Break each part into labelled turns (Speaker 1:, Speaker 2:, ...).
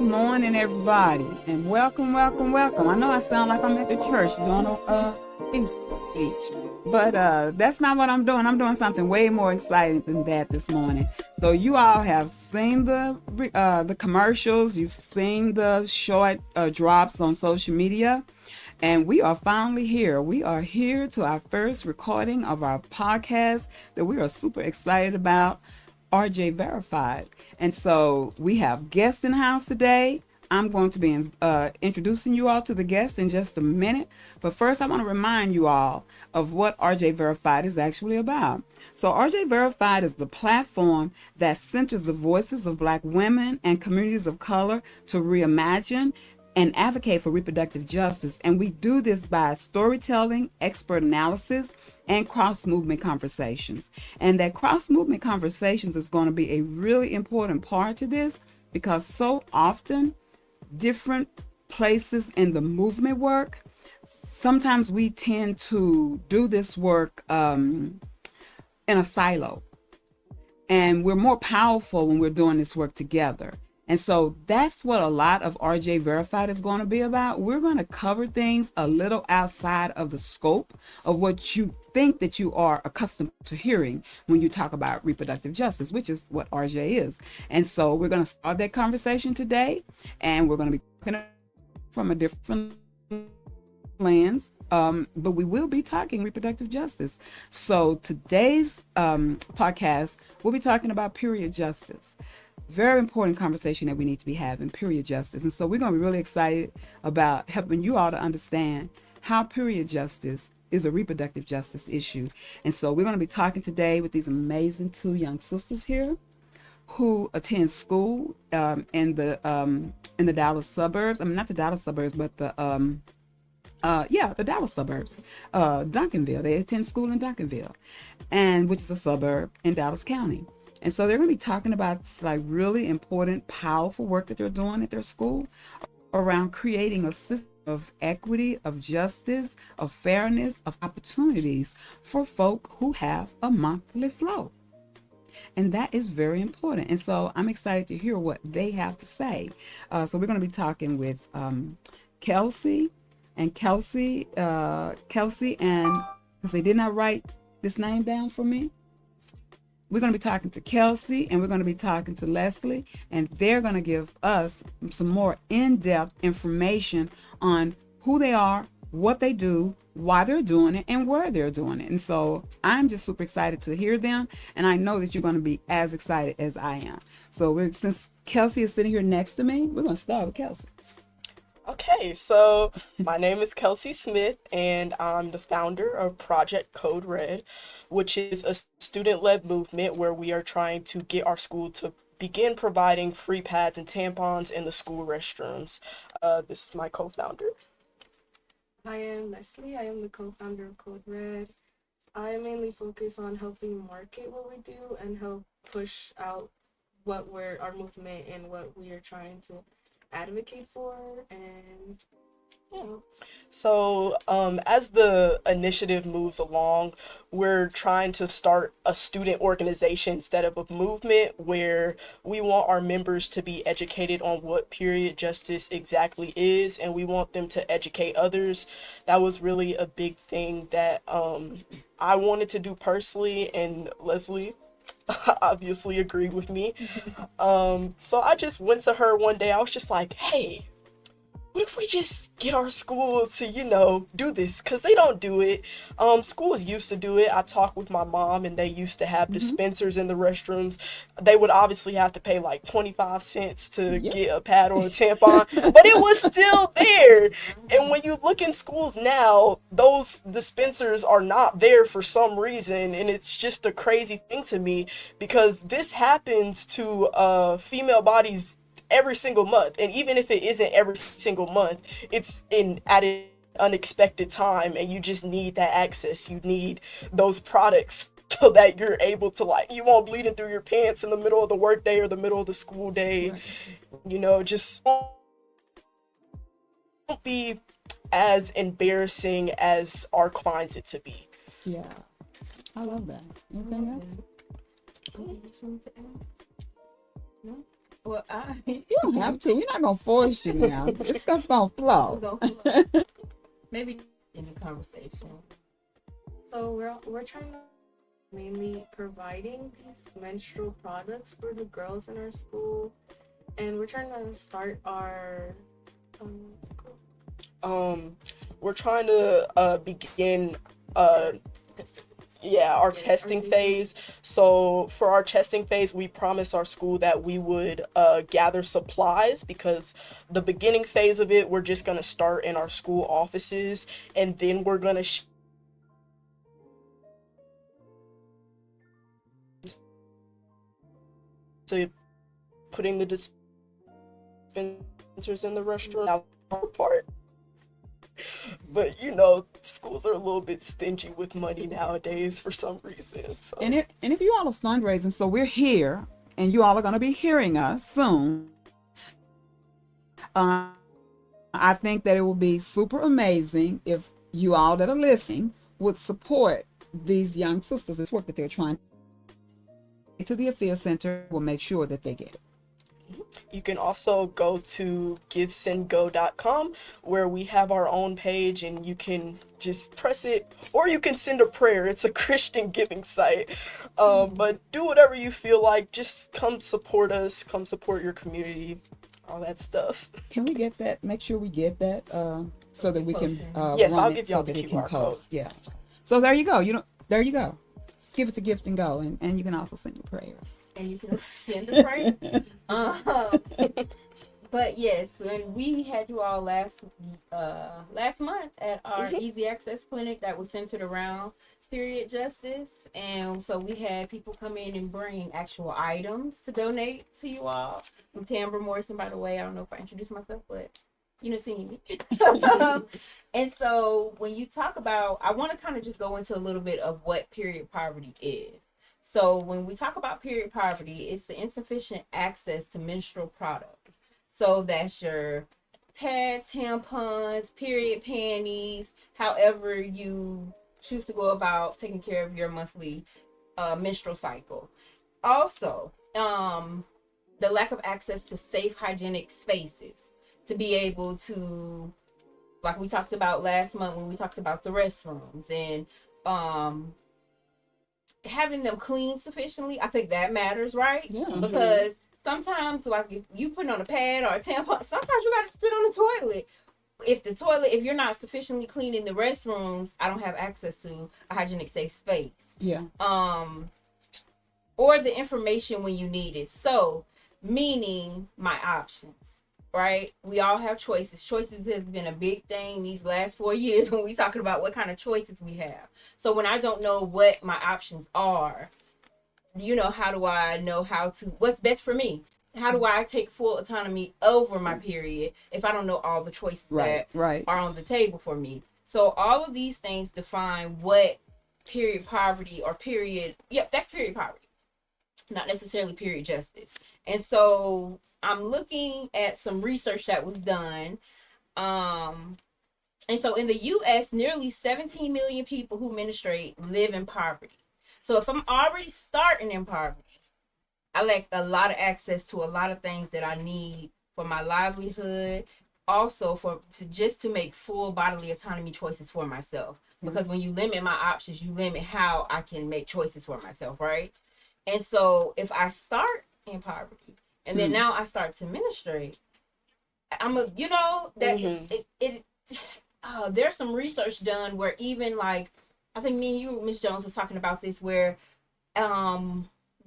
Speaker 1: morning, everybody, and welcome, welcome, welcome. I know I sound like I'm at the church doing a Easter speech, but that's not what I'm doing. I'm doing something way more exciting than that this morning. So you all have seen the commercials, you've seen the short drops on social media, and we are finally here. We are here to our first recording of our podcast that we are super excited about. RJ Verified. And so we have guests in the house today. I'm going to be introducing you all to the guests in just a minute. But first, I want to remind you all of what RJ Verified is actually about. So RJ Verified is the platform that centers the voices of Black women and communities of color to reimagine and advocate for reproductive justice. And we do this by storytelling, expert analysis, and cross-movement conversations. And that cross-movement conversations is going to be a really important part to this, because so often different places in the movement work, sometimes we tend to do this work in a silo. And we're more powerful when we're doing this work together. And so that's what a lot of RJ Verified is going to be about. We're going to cover things a little outside of the scope of what you think that you are accustomed to hearing when you talk about reproductive justice, which is what RJ is. And so we're going to start that conversation today, and we're going to be talking from a different lens, but we will be talking reproductive justice. So today's podcast, we'll be talking about period justice. Very important conversation that we need to be having, period justice. And so we're going to be really excited about helping you all to understand how period justice is a reproductive justice issue. And so we're going to be talking today with these amazing two young sisters here who attend school in the Dallas suburbs. I mean, not the Dallas suburbs, but the Dallas suburbs, Duncanville. They attend school in Duncanville, and which is a suburb in Dallas County. And so they're going to be talking about this, like, really important, powerful work that they're doing at their school around creating a system of equity, of justice, of fairness, of opportunities for folk who have a monthly flow. And that is very important. And so I'm excited to hear what they have to say. So we're going to be talking with Kelsey, and because they did not write this name down for me. We're going to be talking to Kelsey, and we're going to be talking to Leslie, and they're going to give us some more in-depth information on who they are, what they do, why they're doing it, and where they're doing it. And so I'm just super excited to hear them, and I know that you're going to be as excited as I am. So since Kelsey is sitting here next to me, we're going to start with Kelsey.
Speaker 2: Okay, so my name is Kelsey Smith, and I'm the founder of Project Code Red, which is a student-led movement where we are trying to get our school to begin providing free pads and tampons in the school restrooms. This is my co-founder.
Speaker 3: I am Leslie. I am the co-founder of Code Red. I mainly focus on helping market what we do and help push out our movement and what we are trying to advocate for. And
Speaker 2: So as the initiative moves along, we're trying to start a student organization instead of a movement, where we want our members to be educated on what period justice exactly is, and we want them to educate others. That was really a big thing that I wanted to do personally, and Leslie obviously agreed with me. So I just went to her one day. I was just like, hey, what if we just get our school to, do this? Because they don't do it. Schools used to do it. I talked with my mom, and they used to have dispensers in the restrooms. They would obviously have to pay like 25 cents to get a pad or a tampon, but it was still there. And when you look in schools now, those dispensers are not there for some reason, and it's just a crazy thing to me, because this happens to female bodies every single month. And even if it isn't every single month, it's at an unexpected time, and you just need that access. You need those products so that you're able to, you won't bleeding through your pants in the middle of the workday or the middle of the school day. Right. Just won't be as embarrassing as our finds it to be.
Speaker 1: Yeah, I love that. Anything else?
Speaker 3: No?
Speaker 4: Well,
Speaker 1: You don't have to. We're not gonna force you now. It's just gonna flow.
Speaker 4: maybe in the conversation.
Speaker 3: So we're trying to mainly providing these menstrual products for the girls in our school, and we're trying to start our
Speaker 2: We're trying to begin our testing phase. So for our testing phase, we promised our school that we would gather supplies, because the beginning phase of it, we're just going to start in our school offices, and then we're going to putting the dispensers in the restroom. Now, part. But schools are a little bit stingy with money nowadays for some reason. So.
Speaker 1: And if you all are fundraising, so we're here, and you all are going to be hearing us soon. I think that it will be super amazing if you all that are listening would support these young sisters. This work that they're trying to the Affairs Center will make sure that they get it.
Speaker 2: You can also go to givesendgo.com, where we have our own page, and you can just press it, or you can send a prayer. It's a Christian giving site. But do whatever you feel like. Just come support us, come support your community, all that stuff.
Speaker 1: Can we get that? Make sure we get that so that we can
Speaker 2: yes,
Speaker 1: run
Speaker 2: I'll
Speaker 1: it
Speaker 2: give y'all
Speaker 1: so
Speaker 2: the
Speaker 1: that it
Speaker 2: QR
Speaker 1: can
Speaker 2: code.
Speaker 1: post. Yeah. So there you go. There you go. Just give it to Gift and Go, and you can also send your prayers.
Speaker 4: And you can send a prayer. But yes, when we had you all last month at our Easy Access Clinic that was centered around period justice, and so we had people come in and bring actual items to donate to you all. I'm Tambra Morrison, by the way. I don't know if I introduced myself, but you know, seeing me. And so when you talk about, I want to kind of just go into a little bit of what period poverty is. So when we talk about period poverty, it's the insufficient access to menstrual products. So that's your pads, tampons, period panties, however you choose to go about taking care of your monthly menstrual cycle. Also, the lack of access to safe, hygienic spaces to be able to, like we talked about last month when we talked about the restrooms, and having them clean sufficiently. I think that matters, right?
Speaker 1: Yeah.
Speaker 4: Because sometimes, like, if you put on a pad or a tampon, sometimes you got to sit on the toilet. If you're not sufficiently clean in the restrooms, I don't have access to a hygienic safe space.
Speaker 1: Yeah.
Speaker 4: Or the information when you need it. So, meaning my options, right? We all have choices. Choices has been a big thing these last 4 years when we talking about what kind of choices we have. So when I don't know what my options are, how do I know what's best for me? How do I take full autonomy over my period if I don't know all the choices that are on the table for me? So all of these things define what period poverty or that's period poverty, not necessarily period justice. And so I'm looking at some research that was done. And so in the U.S., nearly 17 million people who menstruate live in poverty. So if I'm already starting in poverty, I lack a lot of access to a lot of things that I need for my livelihood, also to make full bodily autonomy choices for myself. Because when you limit my options, you limit how I can make choices for myself, right? And so if I start in poverty and then now I start to menstruate, there's some research done where even like, I think me and you, Ms. Jones, was talking about this, where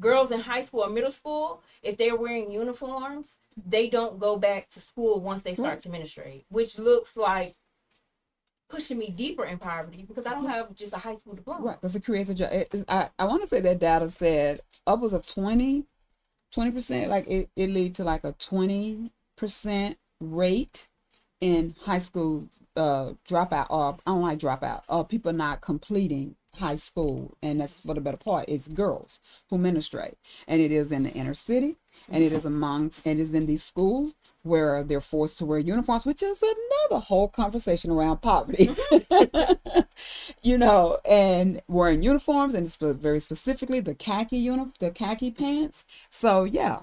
Speaker 4: girls in high school or middle school, if they're wearing uniforms, they don't go back to school once they start to menstruate, which looks like pushing me deeper in poverty because I don't have just a high school diploma.
Speaker 1: Right, because it creates a job. I want to say that data said upwards of 20%, like it lead to like a 20% rate in high school dropout, or I don't like dropout, or people not completing high school, and that's for the better part. It's girls who menstruate, and it is in the inner city, and it is in these schools where they're forced to wear uniforms, which is another whole conversation around poverty. And wearing uniforms, and very specifically the khaki pants. So yeah.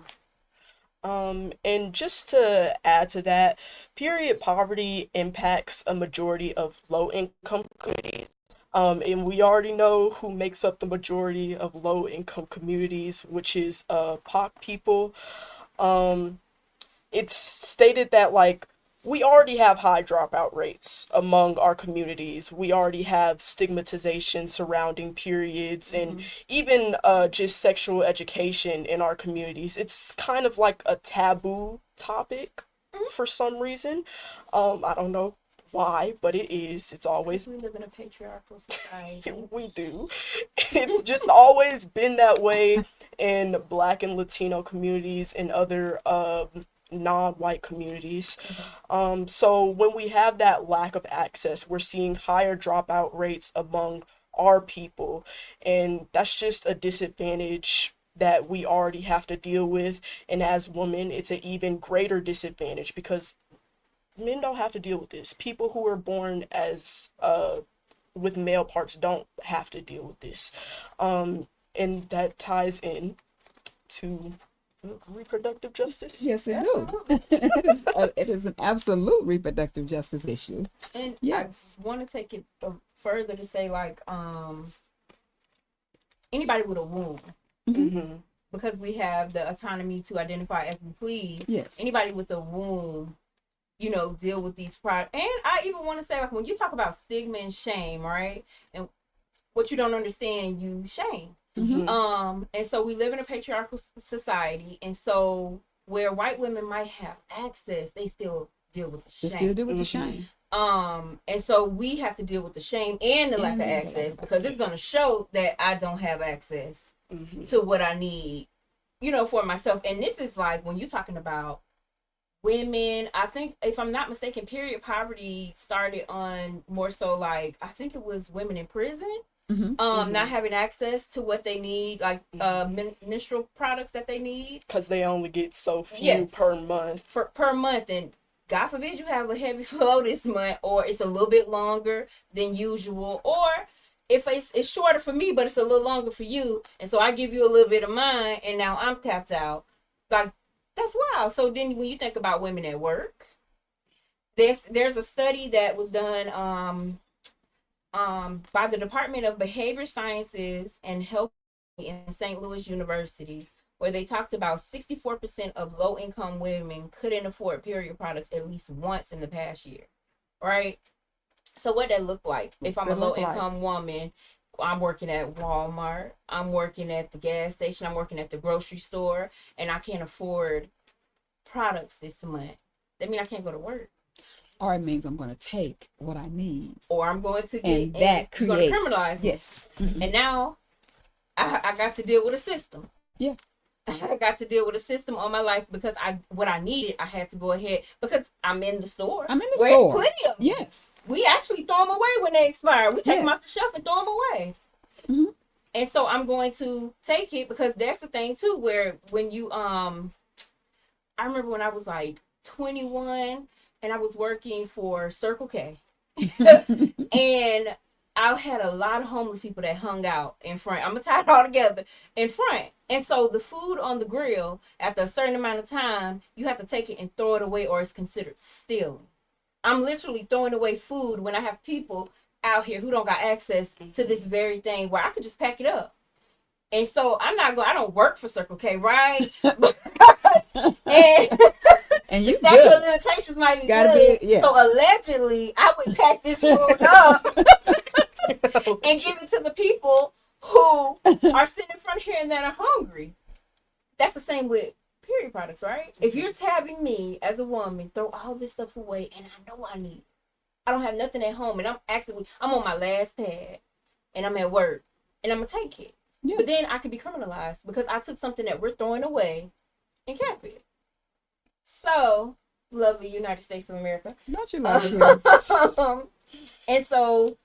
Speaker 2: And just to add to that, period poverty impacts a majority of low income communities. And we already know who makes up the majority of low income communities, which is POC people. Um, it's stated that like we already have high dropout rates among our communities. We already have stigmatization surrounding periods and even just sexual education in our communities. It's kind of like a taboo topic for some reason. I don't know why, but it is. It's always
Speaker 4: We live in a patriarchal society.
Speaker 2: we do. It's just always been that way in Black and Latino communities and other non-white communities. So when we have that lack of access, we're seeing higher dropout rates among our people, and that's just a disadvantage that we already have to deal with. And as women, it's an even greater disadvantage because men don't have to deal with this. People who are born as with male parts don't have to deal with this. And that ties in to reproductive justice.
Speaker 1: Yes, it do. It is an absolute reproductive justice issue.
Speaker 4: And
Speaker 1: Yes.
Speaker 4: I want to take it further to say, like, anybody with a womb,
Speaker 2: Mm-hmm.
Speaker 4: because we have the autonomy to identify as we please.
Speaker 1: Yes.
Speaker 4: Anybody with a womb, you know, deal with these products. And I even want to say, like, when you talk about stigma and shame, right? And what you don't understand, you shame.
Speaker 1: Mhm.
Speaker 4: And so we live in a patriarchal society, and so where white women might have access, they still deal with the
Speaker 1: They
Speaker 4: shame.
Speaker 1: still do with the
Speaker 2: Mhm.
Speaker 1: shame.
Speaker 4: And so we have to deal with the shame and the lack of
Speaker 1: And the lack
Speaker 4: access,
Speaker 1: of
Speaker 4: because it's going to show that I don't have access
Speaker 2: Mm-hmm.
Speaker 4: to what I need, you know, for myself. And this is like when you're talking about women, I think, if I'm not mistaken, period poverty started on more so like, I think it was women in prison,
Speaker 1: Mhm.
Speaker 4: not having access to what they need, like menstrual products that they need
Speaker 2: Because they only get so few
Speaker 4: Yes.
Speaker 2: per month.
Speaker 4: per month. And God forbid you have a heavy flow this month, or it's a little bit longer than usual, or if it's shorter for me but it's a little longer for you, and so I give you a little bit of mine and now I'm tapped out. Like, that's wild. So then when you think about women at work, there's a study that was done by the Department of Behavior Sciences and Health in St. Louis University, where they talked about 64% of low-income women couldn't afford period products at least once in the past year, right? So what that look like? If I'm a
Speaker 1: What's it look
Speaker 4: low-income woman, I'm working at Walmart, I'm working at the gas station, I'm working at the grocery store, and I can't afford products this month. That means I can't go to work.
Speaker 1: Or it means I'm going to take what I need.
Speaker 4: Or I'm going to get,
Speaker 1: And that
Speaker 4: you're going to
Speaker 1: creates.
Speaker 4: criminalize me.
Speaker 1: Yes. Mhm.
Speaker 4: And now I got to deal with a system.
Speaker 1: Yeah.
Speaker 4: I got to deal with a system on my life because what I needed, I had to go ahead because I'm in the store.
Speaker 1: I'm in the
Speaker 4: where
Speaker 1: store.
Speaker 4: Plenty of them.
Speaker 1: Yes.
Speaker 4: We actually throw them away when they expire. We take them
Speaker 1: Yes.
Speaker 4: off the shelf and throw them away.
Speaker 1: Mhm.
Speaker 4: And so I'm going to take it because that's the thing too, where when you I remember when I was like 21 and I was working for Circle K. And I had a lot of homeless people that hung out in front. I'm gonna tie it all together in front. And so the food on the grill, after a certain amount of time, you have to take it and throw it away, or it's considered stealing. I'm literally throwing away food when I have people out here who don't got access to this very thing where I could just pack it up. And so I don't work for Circle K, right? And
Speaker 1: And
Speaker 4: the
Speaker 1: you
Speaker 4: statute of
Speaker 1: good.
Speaker 4: limitations might be
Speaker 1: Gotta
Speaker 4: good.
Speaker 1: be- yeah.
Speaker 4: So allegedly, I would pack this food up and give it to the people who are sitting in front here and that are hungry. That's the same with period products, right? If you're tabbing me as a woman, throw all this stuff away, and I know I need it. I don't have nothing at home, and I'm on my last pad, and I'm at work, and I'm gonna take it.
Speaker 1: Yeah.
Speaker 4: But then I could be criminalized because I took something that we're throwing away and kept it. So, lovely United States of America.
Speaker 1: Don't you love it?
Speaker 4: And so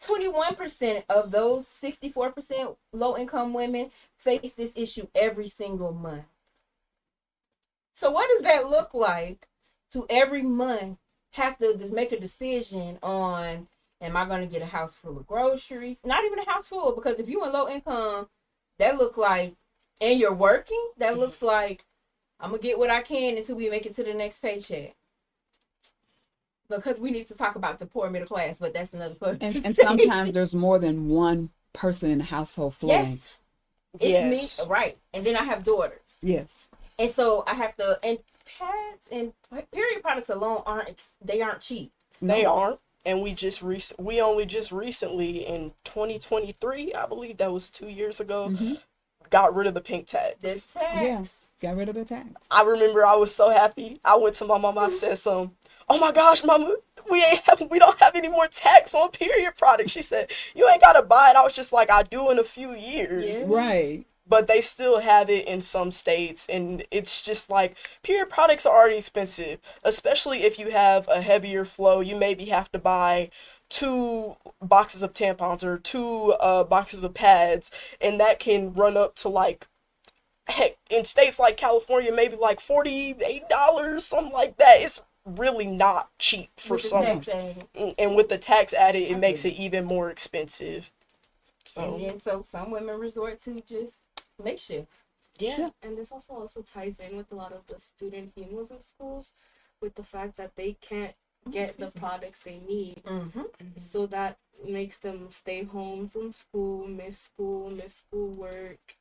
Speaker 4: 21% of those 64% low income women face this issue every single month. So what does that look like to every month have to just make a decision on, am I going to get a house full of groceries? Not even a house full, because if you're in low income, that look like, and you're working, that looks like I'm gonna get what I can until we make it to the next paycheck. Because we need to talk about the poor middle class, but that's another
Speaker 1: And sometimes there's more than one person in the household flowing.
Speaker 4: yes, it's me, right? And then I have daughters,
Speaker 1: Yes.
Speaker 4: and so I have to. And pads and period products alone aren't cheap.
Speaker 2: They aren't. And we only just recently in 2023, I believe that was 2 years ago, got rid of the pink tags.
Speaker 4: The tax.
Speaker 1: Yes. Got rid of the tax.
Speaker 2: I remember I was so happy. I went to my mama. I said oh my gosh, mama, we don't have any more tax on period products. She said, you ain't gotta buy it. I was just like, I do in a few years.
Speaker 4: Yeah.
Speaker 1: Right.
Speaker 2: But they still have it in some states, and it's just like period products are already expensive, especially if you have a heavier flow. You maybe have to buy 2 boxes of tampons or 2 boxes of pads, and that can run up to like, heck, in states like California, maybe like $48, something like that. It's really not cheap for
Speaker 4: With the
Speaker 2: some.
Speaker 4: tax added.
Speaker 2: And with the tax added, it makes it even more expensive.
Speaker 4: And then so some women resort to just makeshift.
Speaker 2: Yeah.
Speaker 3: And this also ties in with a lot of the student unions in schools, with the fact that they can't get the products they need.
Speaker 4: Mm-hmm.
Speaker 3: So that makes them stay home from school, miss schoolwork,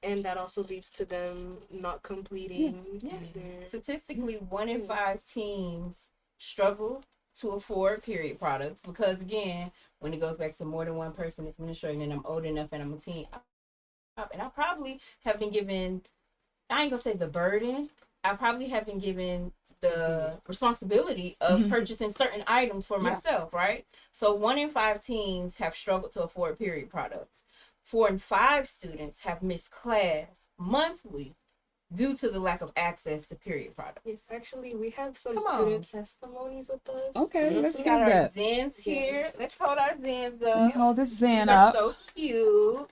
Speaker 3: and that also leads to them not completing
Speaker 4: Yeah.
Speaker 3: their
Speaker 4: Statistically, 1 in 5 teens struggle to afford period products because, again, when it goes back to more than one person administrating, and I'm old enough and I'm a teen, and I probably have been given, I ain't gonna say the burden, I probably have been given the responsibility of purchasing certain items for myself, right? So 1 in 5 teens have struggled to afford period products. 4 in 5 students have missed class monthly due to the lack of access to period products.
Speaker 3: Yes, actually, we have some
Speaker 4: Come on.
Speaker 3: student testimonies with us.
Speaker 1: Okay, let's
Speaker 4: We
Speaker 1: get
Speaker 4: got our
Speaker 1: that.
Speaker 4: Zens here. Let's hold our Zens
Speaker 1: Let me
Speaker 4: up.
Speaker 1: hold this Zen
Speaker 4: They're
Speaker 1: up.
Speaker 4: so cute.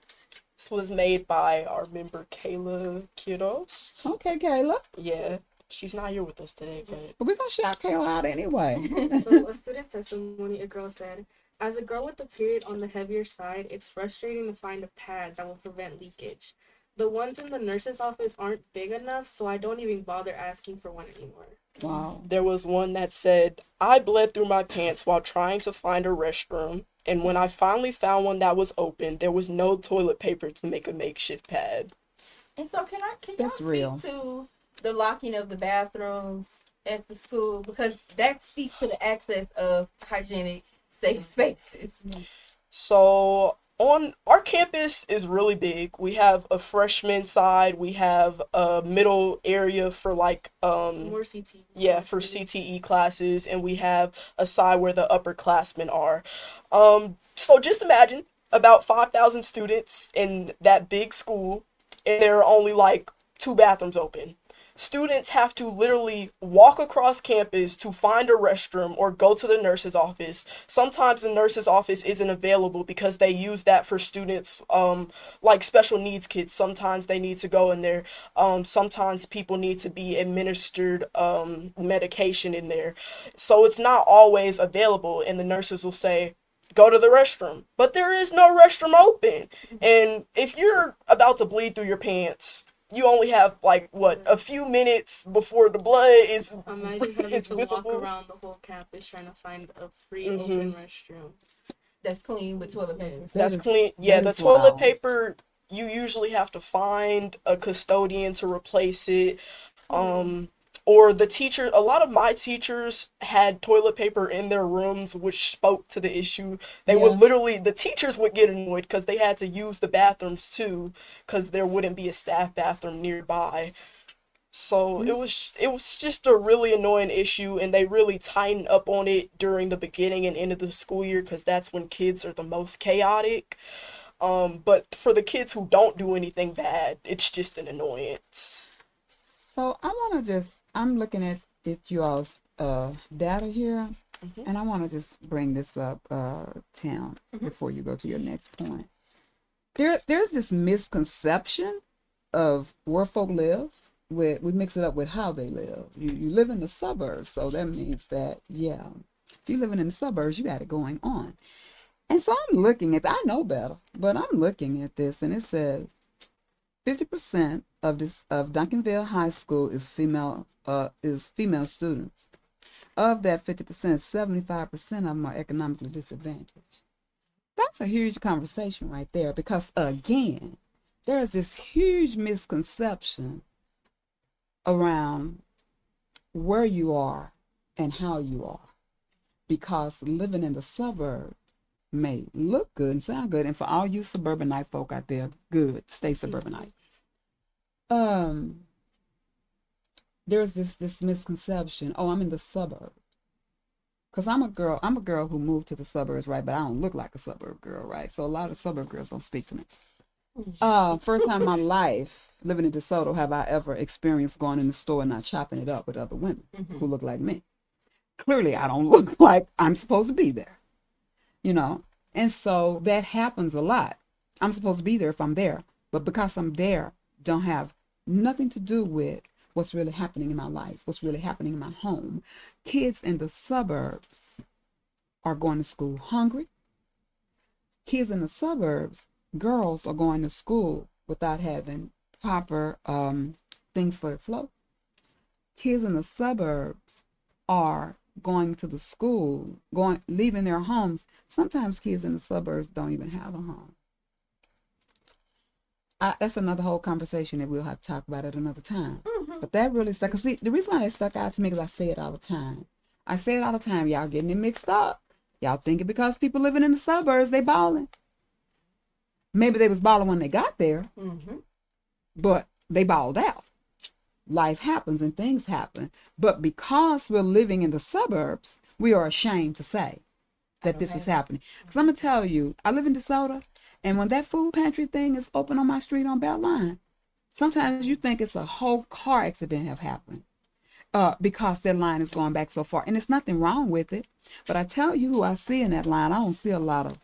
Speaker 2: This was made by our member Kayla Kiddos.
Speaker 1: Okay, Kayla.
Speaker 2: Yeah, she's not here with us today, but
Speaker 1: But we're going to shout Kayla out anyway.
Speaker 3: So a student testimony, a girl said, as a girl with a period on the heavier side, it's frustrating to find a pad that will prevent leakage. The ones in the nurse's office aren't big enough, so I don't even bother asking for one anymore.
Speaker 1: Wow.
Speaker 2: there was one that said, I bled through my pants while trying to find a restroom, and when I finally found one that was open, there was no toilet paper to make a makeshift pad.
Speaker 4: And so can y'all
Speaker 1: That's
Speaker 4: speak
Speaker 1: real.
Speaker 4: to the locking of the bathrooms at the school? Because that speaks to the access of hygienic, safe spaces.
Speaker 2: So on our campus is really big. We have a freshman side, we have a middle area for like
Speaker 3: More CT.
Speaker 2: yeah, for CTE classes, and we have a side where the upperclassmen are. So just imagine about 5,000 students in that big school, and there are only like 2 bathrooms open. Students have to literally walk across campus to find a restroom or go to the nurse's office. Sometimes the nurse's office isn't available because they use that for students like special needs kids. Sometimes they need to go in there. Sometimes people need to be administered medication in there. So it's not always available, and the nurses will say, go to the restroom. But there is no restroom open. And if you're about to bleed through your pants, you only have like a few minutes before the blood is
Speaker 3: Imagine having
Speaker 2: it's
Speaker 3: to walk
Speaker 2: visible.
Speaker 3: around the whole campus trying to find a free open restroom.
Speaker 4: That's clean with toilet paper.
Speaker 2: That's
Speaker 1: is-
Speaker 2: clean. Yeah,
Speaker 1: that
Speaker 2: the
Speaker 1: is
Speaker 2: toilet
Speaker 1: wild.
Speaker 2: paper, you usually have to find a custodian to replace it. Or the teacher, a lot of my teachers had toilet paper in their rooms, which spoke to the issue. They would literally, the teachers would get annoyed because they had to use the bathrooms too, because there wouldn't be a staff bathroom nearby. So it was just a really annoying issue, and they really tightened up on it during the beginning and end of the school year, because that's when kids are the most chaotic. But for the kids who don't do anything bad, it's just an annoyance.
Speaker 1: So I want to I'm looking at you all's data here, and I want to just bring this up, Tim, before you go to your next point. There's this misconception of where folk live. We mix it up with how they live. You live in the suburbs, so that means that, yeah, if you're living in the suburbs, you got it going on. And so I'm looking at, I know better, but I'm looking at this, and it says 50% of Duncanville High School is female students. Of that 50%, 75% of them are economically disadvantaged. That's a huge conversation right there because, again, there is this huge misconception around where you are and how you are. Because living in the suburbs may look good and sound good. And for all you suburbanite folk out there, good, stay suburbanite. There's this misconception, oh, I'm in the suburbs. Because I'm a girl who moved to the suburbs, right? But I don't look like a suburb girl, right? So a lot of suburb girls don't speak to me. First time in my life living in DeSoto have I ever experienced going in the store and not chopping it up with other women who look like me. Clearly, I don't look like I'm supposed to be there, you know? And so that happens a lot. I'm supposed to be there if I'm there, but because I'm there, don't have nothing to do with what's really happening in my life, what's really happening in my home. Kids in the suburbs are going to school hungry. Kids in the suburbs, girls are going to school without having proper things for their flow. Kids in the suburbs are going to the school, leaving their homes. Sometimes kids in the suburbs don't even have a home. That's another whole conversation that we'll have to talk about at another time. But that really stuck. See, the reason why that stuck out to me is I say it all the time. Y'all getting it mixed up. Y'all thinking because people living in the suburbs, they balling. Maybe they was balling when they got there, but they balled out. Life happens and things happen. But because we're living in the suburbs, we are ashamed to say that this is happening. Because I'm going to tell you, I live in DeSoto, and when that food pantry thing is open on my street on Beltline, sometimes you think it's a whole car accident have happened because that line is going back so far. And there's nothing wrong with it. But I tell you who I see in that line, I don't see a lot of,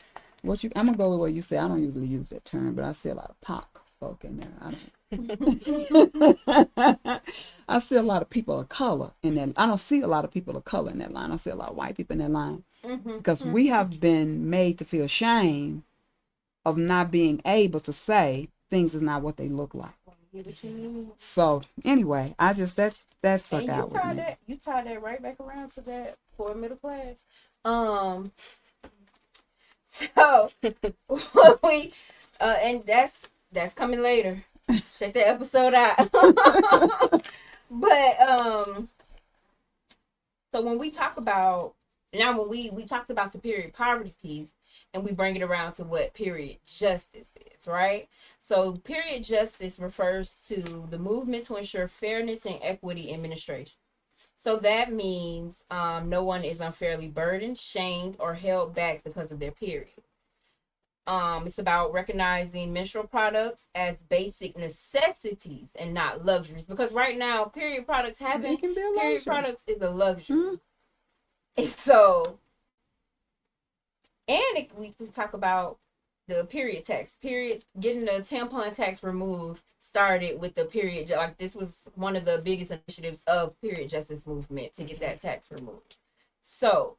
Speaker 1: I'm going to go with what you say. I don't usually use that term, but I see a lot of POC folk in there. I see a lot of people of color in that. I don't see a lot of people of color in that line. I see a lot of white people in that line because we have been made to feel shame of not being able to say things is not what they look like. So anyway, I just that stuck out with me.
Speaker 4: You tied that right back around to that for middle class. So we and that's coming later. Check that episode out. But so when we talk about when we talked about the period poverty piece and we bring it around to what period justice is, right? So period justice refers to the movement to ensure fairness and equity in administration. So that means no one is unfairly burdened, shamed, or held back because of their period. It's about recognizing menstrual products as basic necessities and not luxuries. Because right now, period products period products is a luxury. And so, we talk about the period tax. Getting the tampon tax removed started with the period. Like this was one of the biggest initiatives of period justice movement to get that tax removed. So,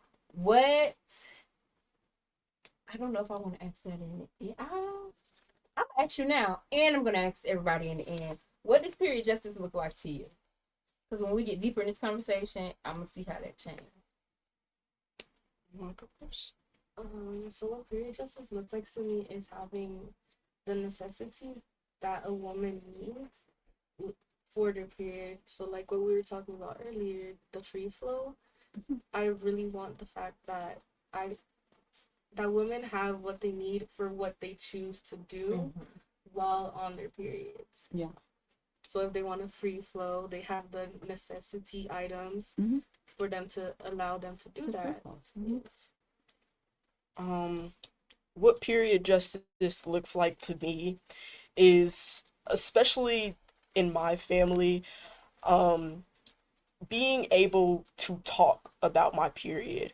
Speaker 4: I don't know if I want to ask that in it. I'll ask you now, and I'm going to ask everybody in the end. What does period justice look like to you? Because when we get deeper in this conversation, I'm going to see how that changes.
Speaker 3: You want to go first? So what period justice looks like to me is having the necessities that a woman needs for their period. So like what we were talking about earlier, the free flow. I really want the fact that women have what they need for what they choose to do while on their periods. Yeah. So if they want a free flow, they have the necessity items for them to allow them to do that. Yes.
Speaker 2: What period justice looks like to me is, especially in my family, being able to talk about my period,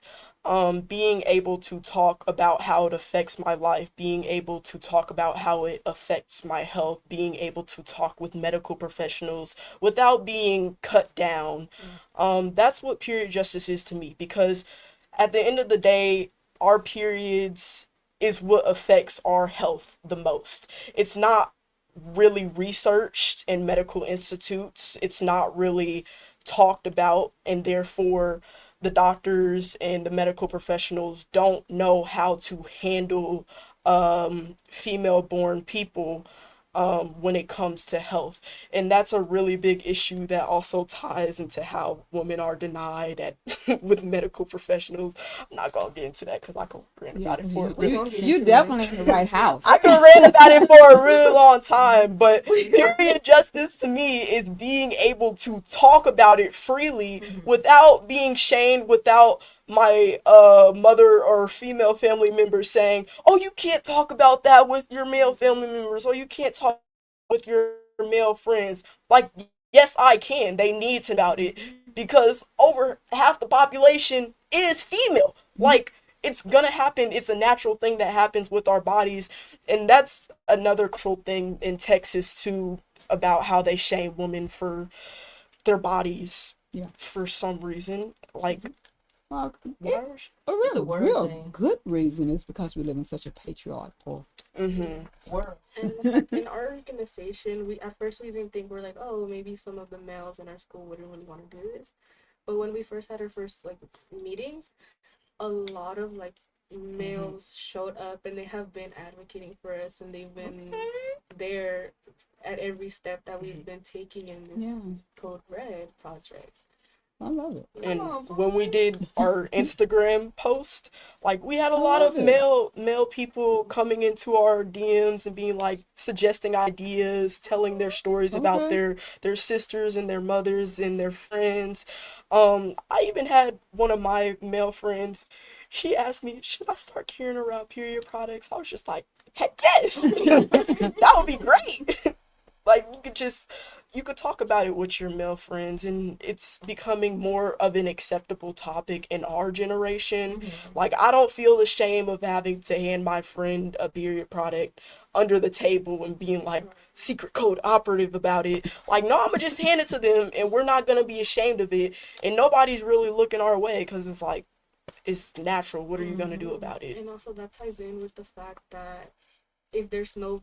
Speaker 2: being able to talk about how it affects my life, being able to talk about how it affects my health, being able to talk with medical professionals without being cut down. That's what period justice is to me, because at the end of the day, our periods is what affects our health the most. It's not really researched in medical institutes. It's not really talked about, and therefore the doctors and the medical professionals don't know how to handle female born people when it comes to health. And that's a really big issue that also ties into how women are denied at with medical professionals. I'm not gonna get into that because I can rant about it for a really
Speaker 1: You definitely in the right house.
Speaker 2: I can rant about it for a really long time, but period justice to me is being able to talk about it freely without being shamed, without my mother or female family members saying, oh, you can't talk about that with your male family members, or you can't talk with your male friends. Like, yes, I can. They need to about it because over half the population is female. Like, it's gonna happen. It's a natural thing that happens with our bodies. And that's another cultural thing in Texas too, about how they shame women for their bodies for some reason. Like,
Speaker 1: Well,
Speaker 2: whatever.
Speaker 1: a
Speaker 4: It's a
Speaker 1: real,
Speaker 4: word
Speaker 1: real
Speaker 4: thing.
Speaker 1: good reason is because we live in such a patriarchal
Speaker 4: World.
Speaker 3: And in our organization, we at first we didn't think, we're like, oh, maybe some of the males in our school wouldn't really want to do this. But when we first had our first like meeting, a lot of like males showed up, and they have been advocating for us, and they've been there at every step that we've been taking in this Code Red project.
Speaker 1: I love it.
Speaker 2: And when we did our Instagram post, like, we had a lot of male people coming into our DMs and being like suggesting ideas, telling their stories about their sisters and their mothers and their friends. I even had one of my male friends, he asked me, should I start carrying around period products? I was just like, heck yes. That would be great. Like, you could talk about it with your male friends, and it's becoming more of an acceptable topic in our generation. Like, I don't feel the shame of having to hand my friend a period product under the table and being like secret code operative about it. Like, no, I'm gonna just hand it to them, and we're not gonna be ashamed of it, and nobody's really looking our way because it's like, it's natural. What are you gonna do about it?
Speaker 3: And also that ties in with the fact that if there's no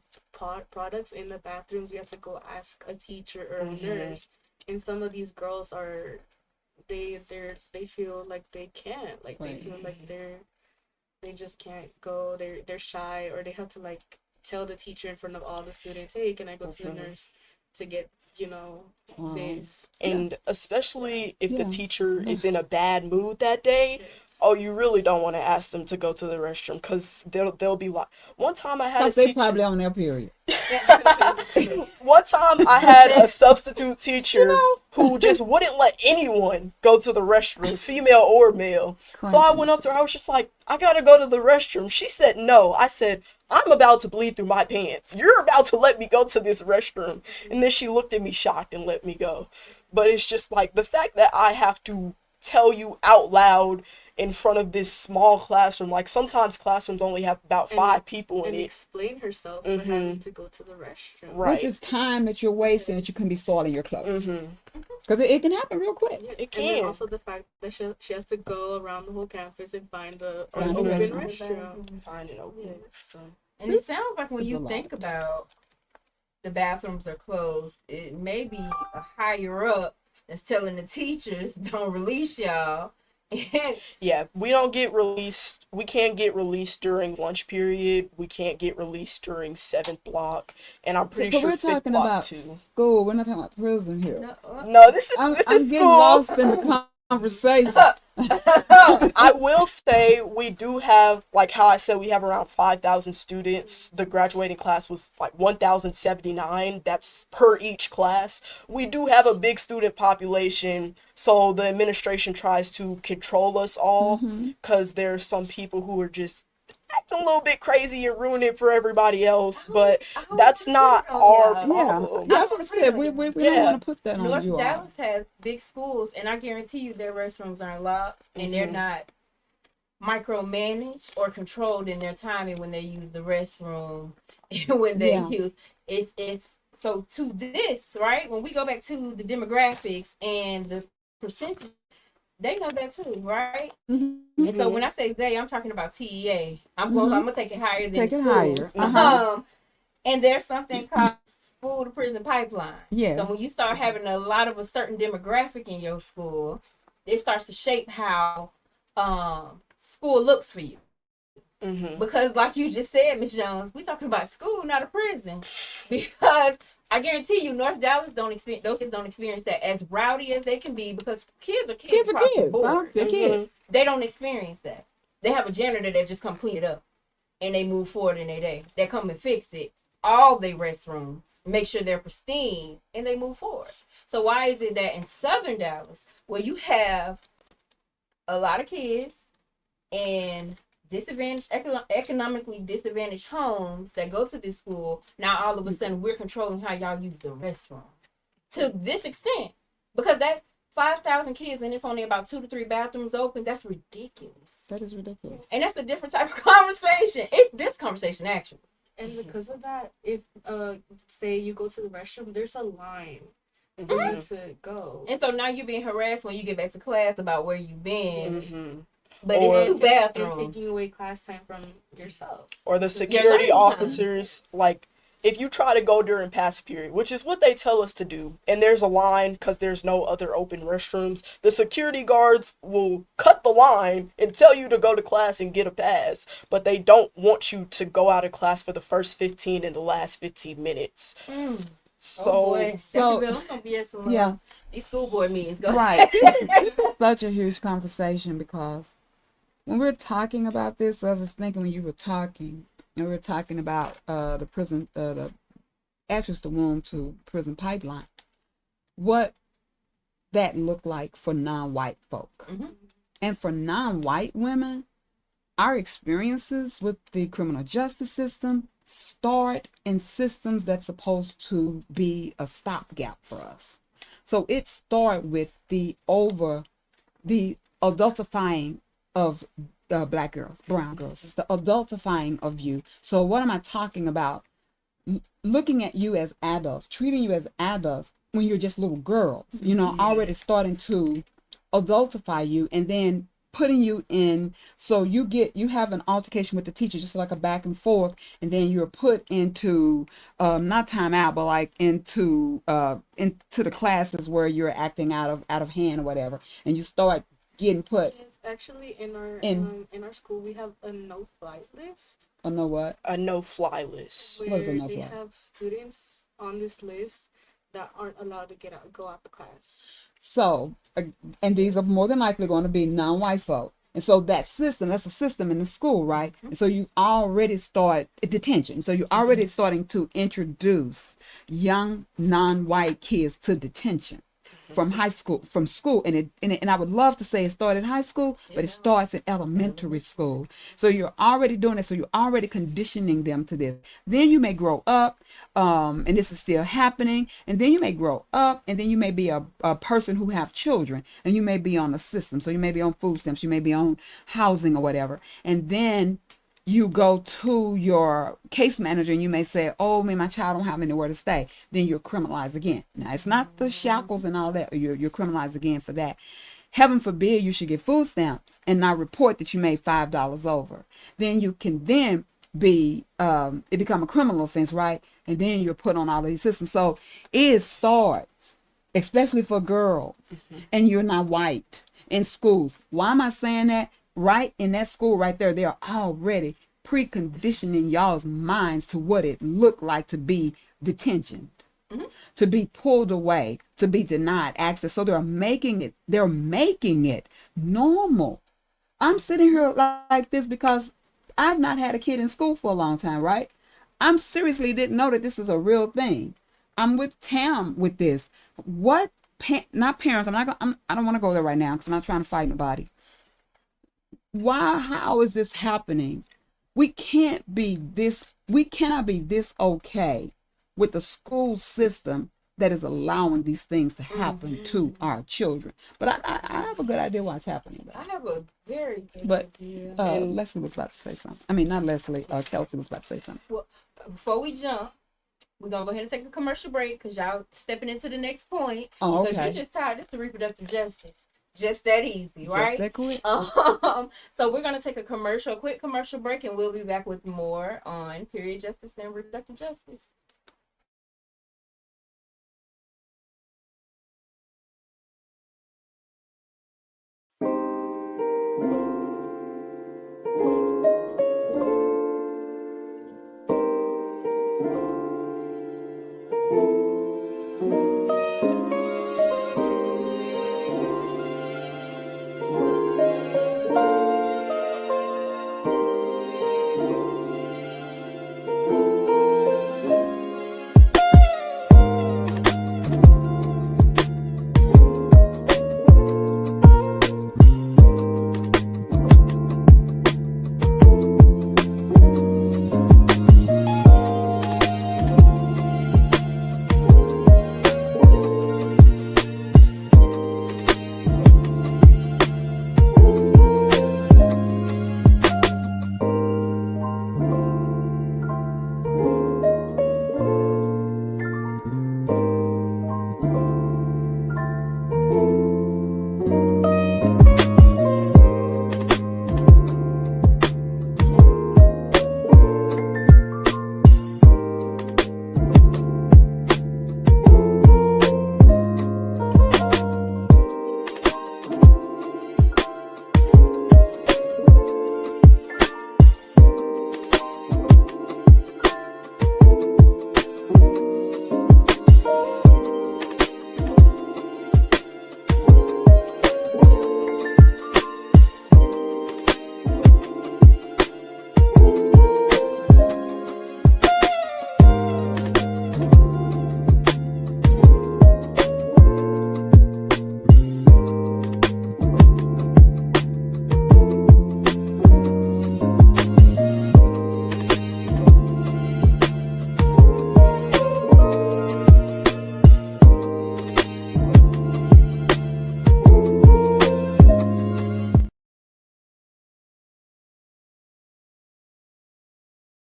Speaker 3: products in the bathrooms, we have to go ask a teacher or a nurse. And some of these girls are, they feel like they can't, like they feel like they just can't go. They're shy, or they have to like tell the teacher in front of all the students, hey, can I go to the nurse to get, this.
Speaker 2: And especially if the teacher is in a bad mood that day, oh, you really don't want to ask them to go to the restroom because they'll be like. One time I had a
Speaker 1: they
Speaker 2: teacher.
Speaker 1: probably on their period.
Speaker 2: One time I had a substitute teacher who just wouldn't let anyone go to the restroom, female or male. So I went up to her. I was just like, I gotta go to the restroom. She said no. I said, I'm about to bleed through my pants. You're about to let me go to this restroom. And then she looked at me shocked and let me go. But it's just like the fact that I have to tell you out loud in front of this small classroom. Like, sometimes classrooms only have about 5 people in
Speaker 3: and
Speaker 2: it.
Speaker 3: explain herself for having to go to the restroom.
Speaker 2: Right.
Speaker 1: Which is time that you're wasting that you can be soiling your clothes. Because it can happen real quick.
Speaker 3: Yeah.
Speaker 2: It
Speaker 3: And
Speaker 2: can.
Speaker 3: then also the fact that she has to go around the whole campus and find an open restroom.
Speaker 2: Find it open.
Speaker 3: Yes.
Speaker 4: And it sounds like when
Speaker 1: It's a
Speaker 4: you
Speaker 1: lot.
Speaker 4: think about the bathrooms are closed, it may be a higher up that's telling the teachers, don't release y'all.
Speaker 2: Yeah, we don't get released. We can't get released during lunch period. We can't get released during 7th block. And I'm pretty
Speaker 1: So
Speaker 2: sure
Speaker 1: we're
Speaker 2: 5th
Speaker 1: talking
Speaker 2: block
Speaker 1: about
Speaker 2: too.
Speaker 1: school. We're not talking about prison here.
Speaker 2: No, this is
Speaker 1: I'm
Speaker 2: school.
Speaker 1: getting lost in the conversation.
Speaker 2: I will say we do have, like how I said, we have around 5,000 students. The graduating class was like 1,079. That's per each class. We do have a big student population, so the administration tries to control us all because there's some people who are just acting a little bit crazy and ruin it for everybody else, but that's not our problem.
Speaker 1: Yeah, that's what I said. We don't want to put that on
Speaker 4: North
Speaker 1: you all.
Speaker 4: Dallas has big schools, and I guarantee you their restrooms aren't locked, and they're not micromanaged or controlled in their timing when they use the restroom and when they use it's so to this, right? When we go back to the demographics and the percentage, they know that too, right? And so when I say they, I'm talking about TEA. I'm gonna take it higher than
Speaker 1: Take
Speaker 4: the
Speaker 1: it higher.
Speaker 4: schools. And there's something called school to prison pipeline.
Speaker 1: Yeah.
Speaker 4: So when you start having a lot of a certain demographic in your school, it starts to shape how school looks for you.
Speaker 2: Mm-hmm.
Speaker 4: Because like you just said, Miss Jones, we talking about school, not a prison. Because I guarantee you, North Dallas those kids don't experience that as rowdy as they can be, because kids are kids,
Speaker 1: Kids are
Speaker 4: across the
Speaker 1: kids.
Speaker 4: board.
Speaker 1: They're kids.
Speaker 4: They don't experience that. They have a janitor that just come clean it up and they move forward in their day. They come and fix it. All their restrooms, make sure they're pristine, and they move forward. So why is it that in Southern Dallas, where you have a lot of kids and economically disadvantaged homes that go to this school, now all of a sudden we're controlling how y'all use the restroom to this extent? Because that 5,000 kids and it's only about 2 to 3 bathrooms open, that's ridiculous.
Speaker 1: That is ridiculous.
Speaker 4: And that's a different type of conversation. It's this conversation, actually.
Speaker 3: And because of that, if say you go to the restroom, there's a line for
Speaker 2: Mm-hmm.
Speaker 3: you to go.
Speaker 4: And so now you're being harassed when you get back to class about where you've been.
Speaker 2: Mm-hmm.
Speaker 4: But
Speaker 2: Or-
Speaker 4: it's 2
Speaker 3: And
Speaker 4: bathrooms.
Speaker 3: taking away class time from yourself.
Speaker 2: Or the
Speaker 4: learning
Speaker 2: security
Speaker 4: time.
Speaker 2: officers, like, if you try to go during pass period, which is what they tell us to do, and there's a line because there's no other open restrooms, the security guards will cut the line and tell you to go to class and get a pass, but they don't want you to go out of class for the first 15 and the last 15 minutes. So,
Speaker 4: Oh boy,
Speaker 1: so-
Speaker 4: Stephanie, I'm gonna be at some
Speaker 1: Yeah.
Speaker 4: these school board meetings. Go
Speaker 1: Right. This is such a huge conversation because when we're talking about this, I was just thinking when you were talking, and we were talking about the prison, the access to womb to prison pipeline, what that looked like for non-white folk.
Speaker 4: Mhm.
Speaker 1: And for non-white women, our experiences with the criminal justice system start in systems that's supposed to be a stopgap for us. So it starts with the adultifying of black girls, brown girls. It's the adultifying of you. So what am I talking about? Looking at you as adults, treating you as adults when you're just little girls, you know, already starting to adultify you, and then putting you in, so you have an altercation with the teacher, just like a back and forth, and then you're put into not time out, but like into the classes where you're acting out of hand or whatever, and you start getting put
Speaker 3: Yes, actually, in our school, we have a no-fly list
Speaker 1: I know what.
Speaker 2: a no-fly list.
Speaker 3: where
Speaker 1: What is a
Speaker 3: they
Speaker 1: no-fly?
Speaker 3: have students on this list that aren't allowed to go out the class.
Speaker 1: So, and these are more than likely going to be non-white folk. And so that's a system in the school, right? And so you already start detention. So you're already starting to introduce young non-white kids to detention from school. And I would love to say it started in high school, but it starts in elementary school. So you're already doing it. So you're already conditioning them to this. Then you may grow up, and this is still happening. And then you may grow up, and then you may be a person who have children, and you may be on a system. So you may be on food stamps, you may be on housing or whatever. And then you go to your case manager and you may say, oh, my child don't have anywhere to stay. Then you're criminalized again. Now, it's not the shackles and all that. You're criminalized again for that. Heaven forbid you should get food stamps and not report that you made $5 over. Then you can be, it become a criminal offense, right? And then you're put on all of these systems. So it starts, especially for girls, and you're not white in schools. Why am I saying that? Right in that school right there, they're already preconditioning y'all's minds to what it looked like to be detention, to be pulled away, to be denied access. So they're making it normal. I'm sitting here like this because I've not had a kid in school for a long time, right? I'm seriously didn't know that this is a real thing. I'm with Tam with this. Not parents. I don't want to go there right now because I'm not trying to fight nobody. How is this happening? We cannot be this okay with the school system that is allowing these things to happen to our children. But I have a good idea why it's happening.
Speaker 4: I have a very good
Speaker 1: But
Speaker 4: idea.
Speaker 1: Leslie was about to say something. I mean, not Leslie, Kelsey was about to say something.
Speaker 4: Well, before we jump, we're gonna go ahead and take a commercial break because y'all stepping into the next point.
Speaker 1: Oh,
Speaker 4: Because
Speaker 1: okay.
Speaker 4: you just tied this to reproductive justice. Just that easy, right?
Speaker 1: Just that quick?
Speaker 4: So we're gonna take a quick commercial break, and we'll be back with more on period justice and reproductive justice.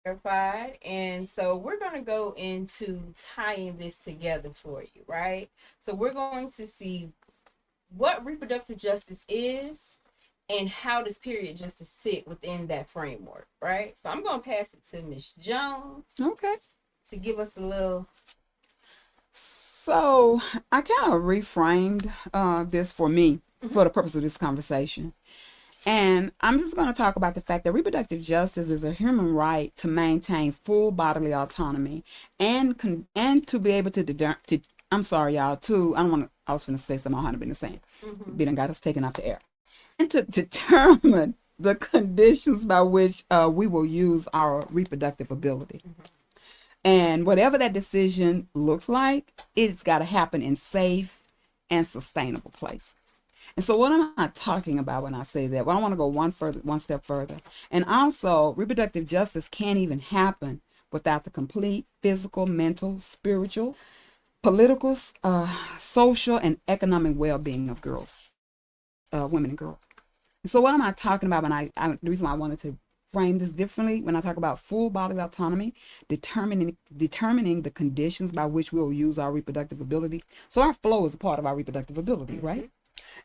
Speaker 4: clarified. And so we're going to go into tying this together for you, right? So we're going to see what reproductive justice is and how does period justice sit within that framework, right? So I'm going to pass it to Ms. Jones
Speaker 1: Okay.
Speaker 4: to give us a little.
Speaker 1: So I kind of reframed this for me for the purpose of this conversation. And I'm just going to talk about the fact that reproductive justice is a human right to maintain full bodily autonomy and to be able to I'm sorry, y'all, I don't want to, I was going to say something I hadn't been saying. Been got us taken off the air. And to determine the conditions by which we will use our reproductive ability. And whatever that decision looks like, it's got to happen in safe and sustainable places. And so what am I talking about when I say that? Well, I want to go one step further. And also, reproductive justice can't even happen without the complete physical, mental, spiritual, political, social, and economic well-being of girls, women and girls. And so what am I talking about when the reason why I wanted to frame this differently, when I talk about full bodily autonomy, determining the conditions by which we'll use our reproductive ability. So our flow is a part of our reproductive ability, right?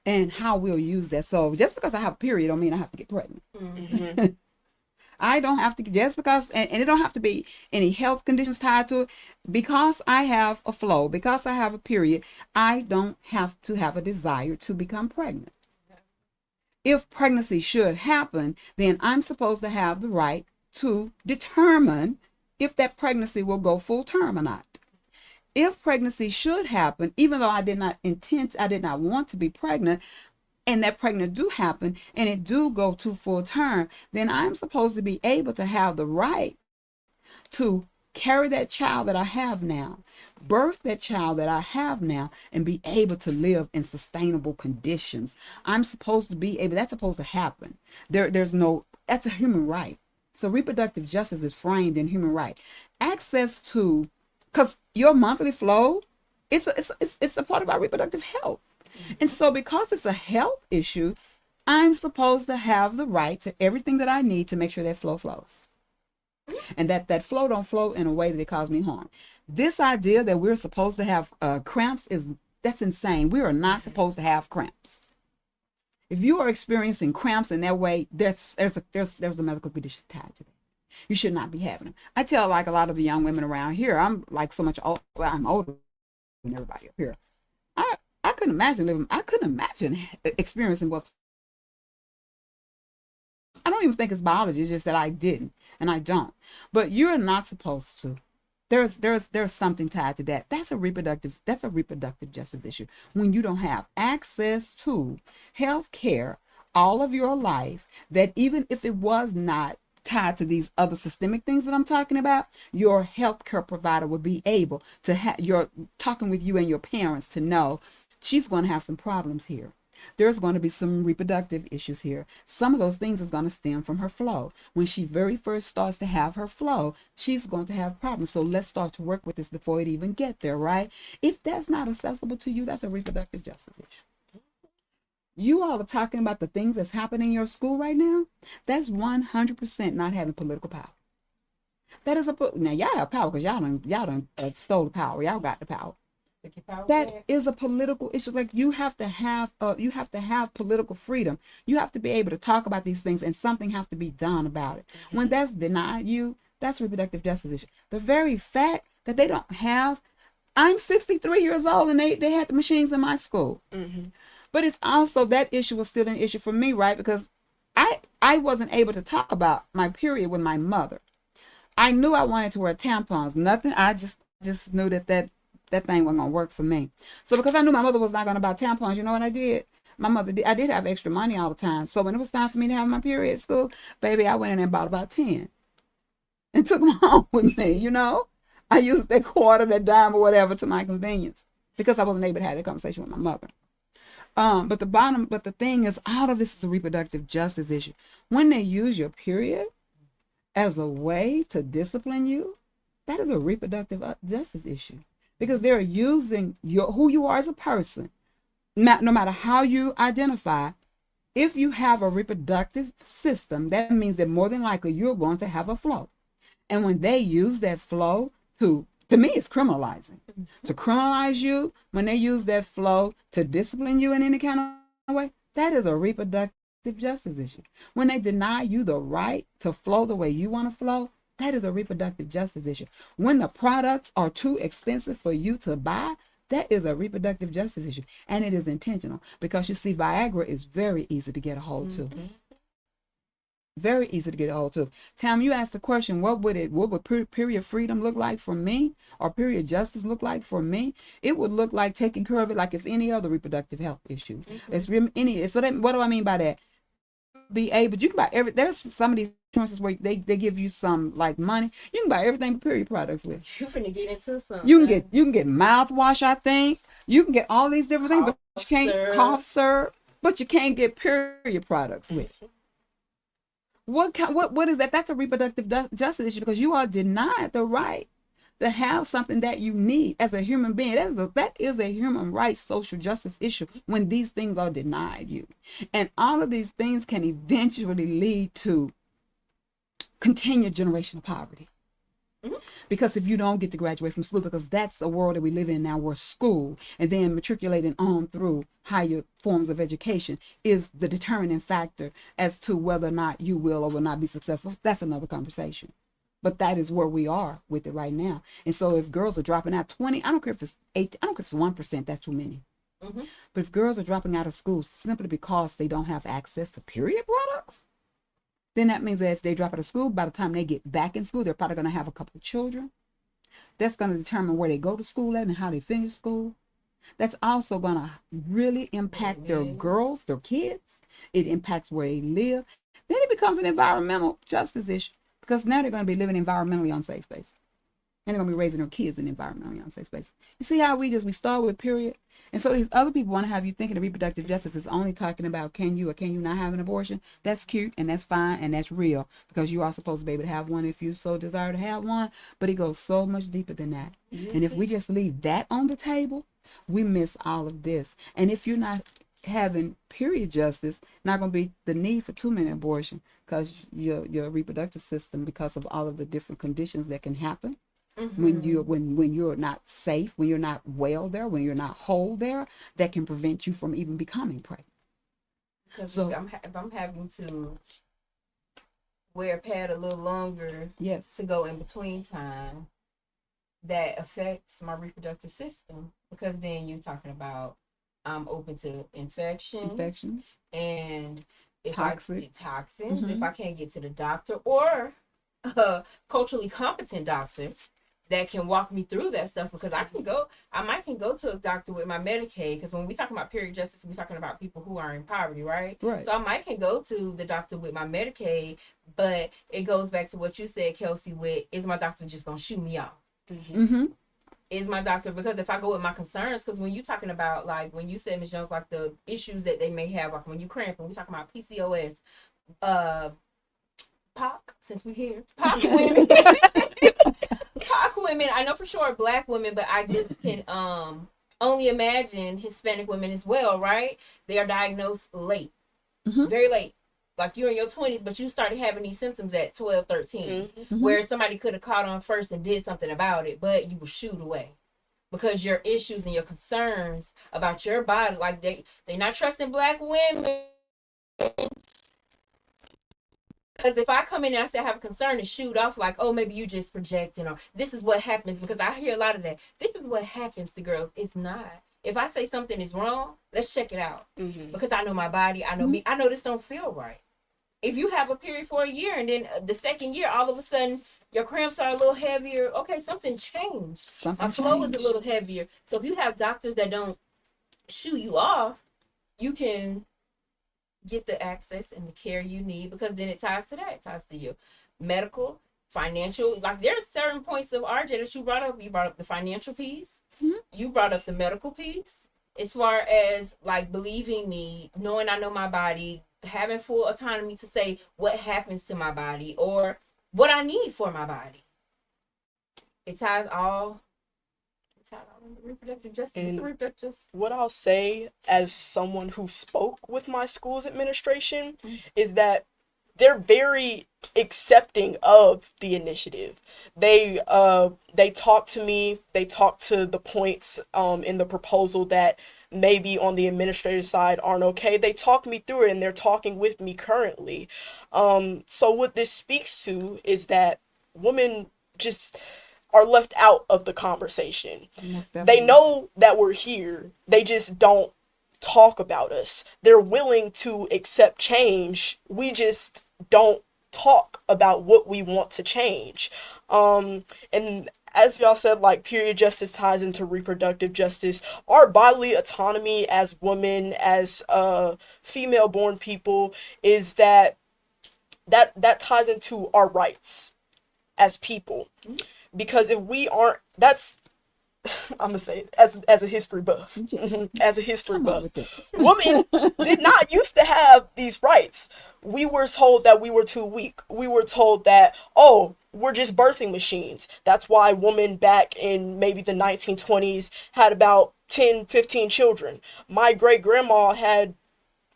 Speaker 1: And how we'll use that. So just because I have a period don't mean I have to get pregnant. I don't have to, just because, and it don't have to be any health conditions tied to it. Because I have a flow, because I have a period, I don't have to have a desire to become pregnant. If pregnancy should happen, then I'm supposed to have the right to determine if that pregnancy will go full term or not. If pregnancy should happen, even though I did not want to be pregnant, and that pregnant do happen, and it do go to full term, then I'm supposed to be able to have the right to carry that child that I have now, birth that child that I have now, and be able to live in sustainable conditions. I'm supposed to be able, that's supposed to happen. That's a human right. So reproductive justice is framed in human right. Access to, because your monthly flow, it's a part of our reproductive health. And so because it's a health issue, I'm supposed to have the right to everything that I need to make sure that flow flows. And that flow don't flow in a way that it cause me harm. This idea that we're supposed to have cramps that's insane. We are not supposed to have cramps. If you are experiencing cramps in that way, there's a medical condition tied to that. You should not be having them. I tell like a lot of the young women around here, I'm like so much old. Well, I'm older than everybody up here. I couldn't imagine experiencing what's. I don't even think it's biology. It's just that I didn't, and I don't. But you're not supposed to. There's something tied to that. That's a reproductive justice issue. When you don't have access to health care all of your life, that even if it was not tied to these other systemic things that I'm talking about, your healthcare provider would be able to you're talking with you and your parents to know she's going to have some problems here. There's going to be some reproductive issues here. Some of those things is going to stem from her flow. When she very first starts to have her flow, she's going to have problems. So let's start to work with this before it even get there, right? If that's not accessible to you, that's a reproductive justice issue. You all are talking about the things that's happening in your school right now. That's 100% not having political power. That is now y'all have power because y'all done stole the power. Y'all got the power. That is a political issue. Like you have to have political freedom. You have to be able to talk about these things, and something has to be done about it. When that's denied you, that's a reproductive justice issue. The very fact that they don't have, I'm 63 years old, and they had the machines in my school. But it's also, that issue was still an issue for me, right? Because I wasn't able to talk about my period with my mother. I knew I wanted to wear tampons. Nothing. I just knew that thing wasn't gonna work for me. So because I knew my mother was not gonna buy tampons, you know what I did? I did have extra money all the time. So when it was time for me to have my period at school, baby, I went in and bought about 10 and took them home with me, you know? I used that quarter, that dime, or whatever to my convenience because I wasn't able to have that conversation with my mother. But the thing is, all of this is a reproductive justice issue. When they use your period as a way to discipline you, that is a reproductive justice issue. Because they're using who you are as a person, no matter how you identify. If you have a reproductive system, that means that more than likely you're going to have a flow. And when they use that flow to me, it's criminalizing. To criminalize you, when they use that flow to discipline you in any kind of way, that is a reproductive justice issue. When they deny you the right to flow the way you want to flow, that is a reproductive justice issue. When the products are too expensive for you to buy, that is a reproductive justice issue. And it is intentional, because you see, Viagra is very easy to get a hold to. Very easy to get a hold to. Tam, you asked the question, what would period freedom look like for me, or period justice look like for me? It would look like taking care of it like it's any other reproductive health issue. What do I mean by that? Be able, you can buy there's some of these insurances where they give you some like money. You can buy everything but period products with.
Speaker 4: You finna get into something.
Speaker 1: You can get mouthwash, I think. You can get all these different things, but you can't cough syrup, but you can't get period products with. What is that? That's a reproductive justice issue, because you are denied the right to have something that you need as a human being. That is a human rights social justice issue when these things are denied you. And all of these things can eventually lead to continued generational poverty. Because if you don't get to graduate from school, because that's the world that we live in now, where school and then matriculating on through higher forms of education is the determining factor as to whether or not you will or will not be successful. That's another conversation. But that is where we are with it right now. And so if girls are dropping out 20, I don't care if it's 8, I don't care if it's 1%, that's too many. But if girls are dropping out of school simply because they don't have access to period products, then that means that if they drop out of school, by the time they get back in school, they're probably going to have a couple of children. That's going to determine where they go to school at and how they finish school. That's also going to really impact their girls, their kids. It impacts where they live. Then it becomes an environmental justice issue, because now they're going to be living environmentally unsafe spaces. And they're going to be raising their kids in environmentally unsafe spaces. You see how we start with period? And so these other people want to have you thinking of reproductive justice is only talking about can you or can you not have an abortion. That's cute and that's fine and that's real, because you are supposed to be able to have one if you so desire to have one. But it goes so much deeper than that. And if we just leave that on the table, we miss all of this. And if you're not having period justice, not going to be the need for too many abortions, because your reproductive system, because of all of the different conditions that can happen. When you're not safe, when you're not well there, when you're not whole there, that can prevent you from even becoming pregnant.
Speaker 4: Because if I'm having to wear a pad a little longer, to go in between time, that affects my reproductive system, because then you're talking about I'm open to infections. And toxins. If I can't get to the doctor, or a culturally competent doctor that can walk me through that stuff, because I might can go to a doctor with my Medicaid, because when we talking about period justice, we're talking about people who are in poverty, right? So I might can go to the doctor with my Medicaid, but it goes back to what you said, Kelsey, with, is my doctor just gonna shoot me off? Is my doctor, because if I go with my concerns, because when you're talking about, like when you said, Ms. Jones, like the issues that they may have, like when you cramping, we're talking about PCOS, POC, since we're here, POC women. POC women, I know for sure Black women, but I just can only imagine Hispanic women as well, right? They are diagnosed late, very late. Like you're in your 20s, but you started having these symptoms at 12, 13, where somebody could have caught on first and did something about it, but you were shooed away because your issues and your concerns about your body, like they're not trusting Black women. Because if I come in and I say I have a concern and shoot off like, oh, maybe you just projecting, or this is what happens, because I hear a lot of that. This is what happens to girls. It's not. If I say something is wrong, let's check it out. Because I know my body. I know me. I know this don't feel right. If you have a period for a year and then the second year, all of a sudden, your cramps are a little heavier. Okay, something changed. My flow is a little heavier. So if you have doctors that don't shoot you off, you can get the access and the care you need, because then it ties to that. It ties to your medical, financial. Like there's certain points of RJ that you brought up. You brought up the financial piece. You brought up the medical piece. As far as like believing me, knowing I know my body, having full autonomy to say what happens to my body or what I need for my body. It ties all into reproductive justice.
Speaker 2: And
Speaker 4: reproductive justice.
Speaker 2: What I'll say as someone who spoke with my school's administration is that they're very accepting of the initiative. They talk to me, they talk to the points in the proposal that maybe on the administrative side aren't okay. They talk me through it, and they're talking with me currently. So what this speaks to is that women just are left out of the conversation.
Speaker 1: Most
Speaker 2: They
Speaker 1: definitely.
Speaker 2: know that we're here, they just don't talk about us. They're willing to accept change. We just don't talk about what we want to change. And as y'all said, like, period justice ties into reproductive justice. Our bodily autonomy as women, as female born people, is that ties into our rights as people. Because if we aren't, that's I'm gonna say it as a history buff. As a history
Speaker 1: Come on
Speaker 2: buff,
Speaker 1: with this.
Speaker 2: women did not used to have these rights. We were told that we were too weak. We were told that, oh, we're just birthing machines. That's why women back in maybe the 1920s had about 10, 15 children. My great grandma had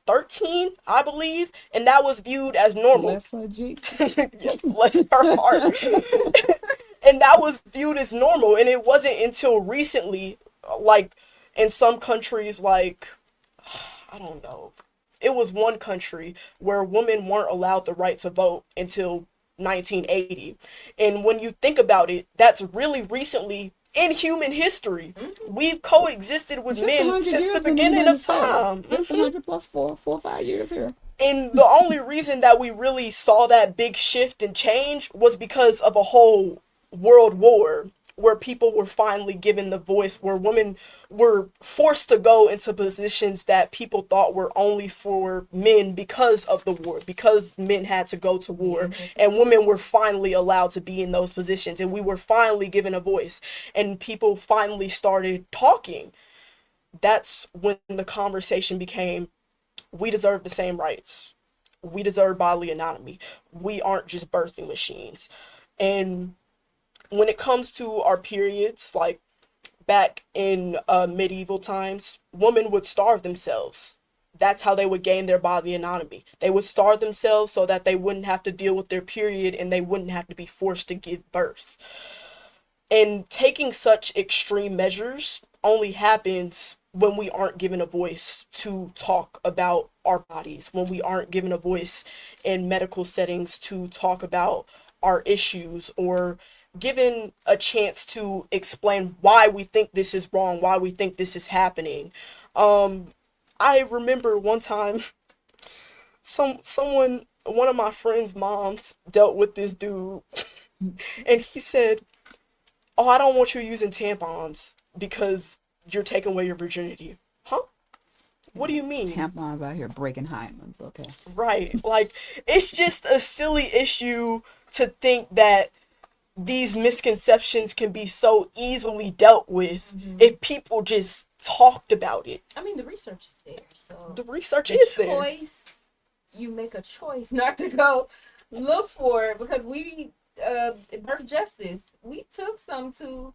Speaker 2: 13, I believe, and that was viewed as normal.
Speaker 1: Bless her, Jesus.
Speaker 2: Yes, bless her heart. And that was viewed as normal, and it wasn't until recently, like in some countries, like, I don't know, it was one country where women weren't allowed the right to vote until 1980. And when you think about it, that's really recently in human history. We've coexisted with
Speaker 1: Just
Speaker 2: men
Speaker 1: 100
Speaker 2: since
Speaker 1: years
Speaker 2: the
Speaker 1: in
Speaker 2: beginning
Speaker 1: United
Speaker 2: of time.
Speaker 1: States. Just 100 plus 4 or 5 years here.
Speaker 2: And the only reason that we really saw that big shift and change was because of a whole world war where people were finally given the voice, where women were forced to go into positions that people thought were only for men because of the war, because men had to go to war, and women were finally allowed to be in those positions, and we were finally given a voice, and people finally started talking. That's when the conversation became, we deserve the same rights. We deserve bodily autonomy. We aren't just birthing machines. And when it comes to our periods, like back in medieval times, women would starve themselves. That's how they would gain their bodily autonomy. They would starve themselves so that they wouldn't have to deal with their period and they wouldn't have to be forced to give birth. And taking such extreme measures only happens when we aren't given a voice to talk about our bodies, when we aren't given a voice in medical settings to talk about our issues, or given a chance to explain why we think this is wrong, why we think this is happening. I remember one time one of my friend's moms dealt with this dude and he said, oh, I don't want you using tampons because you're taking away your virginity. Huh? What do you mean?
Speaker 1: Tampons out here breaking hymens. Okay.
Speaker 2: Right. Like, it's just a silly issue to think that these misconceptions can be so easily dealt with if people just talked about it.
Speaker 4: I mean, the research is there, so
Speaker 2: The research
Speaker 4: the
Speaker 2: is there.
Speaker 4: choice, you make a choice not to go look for it, because we birth justice, we took some to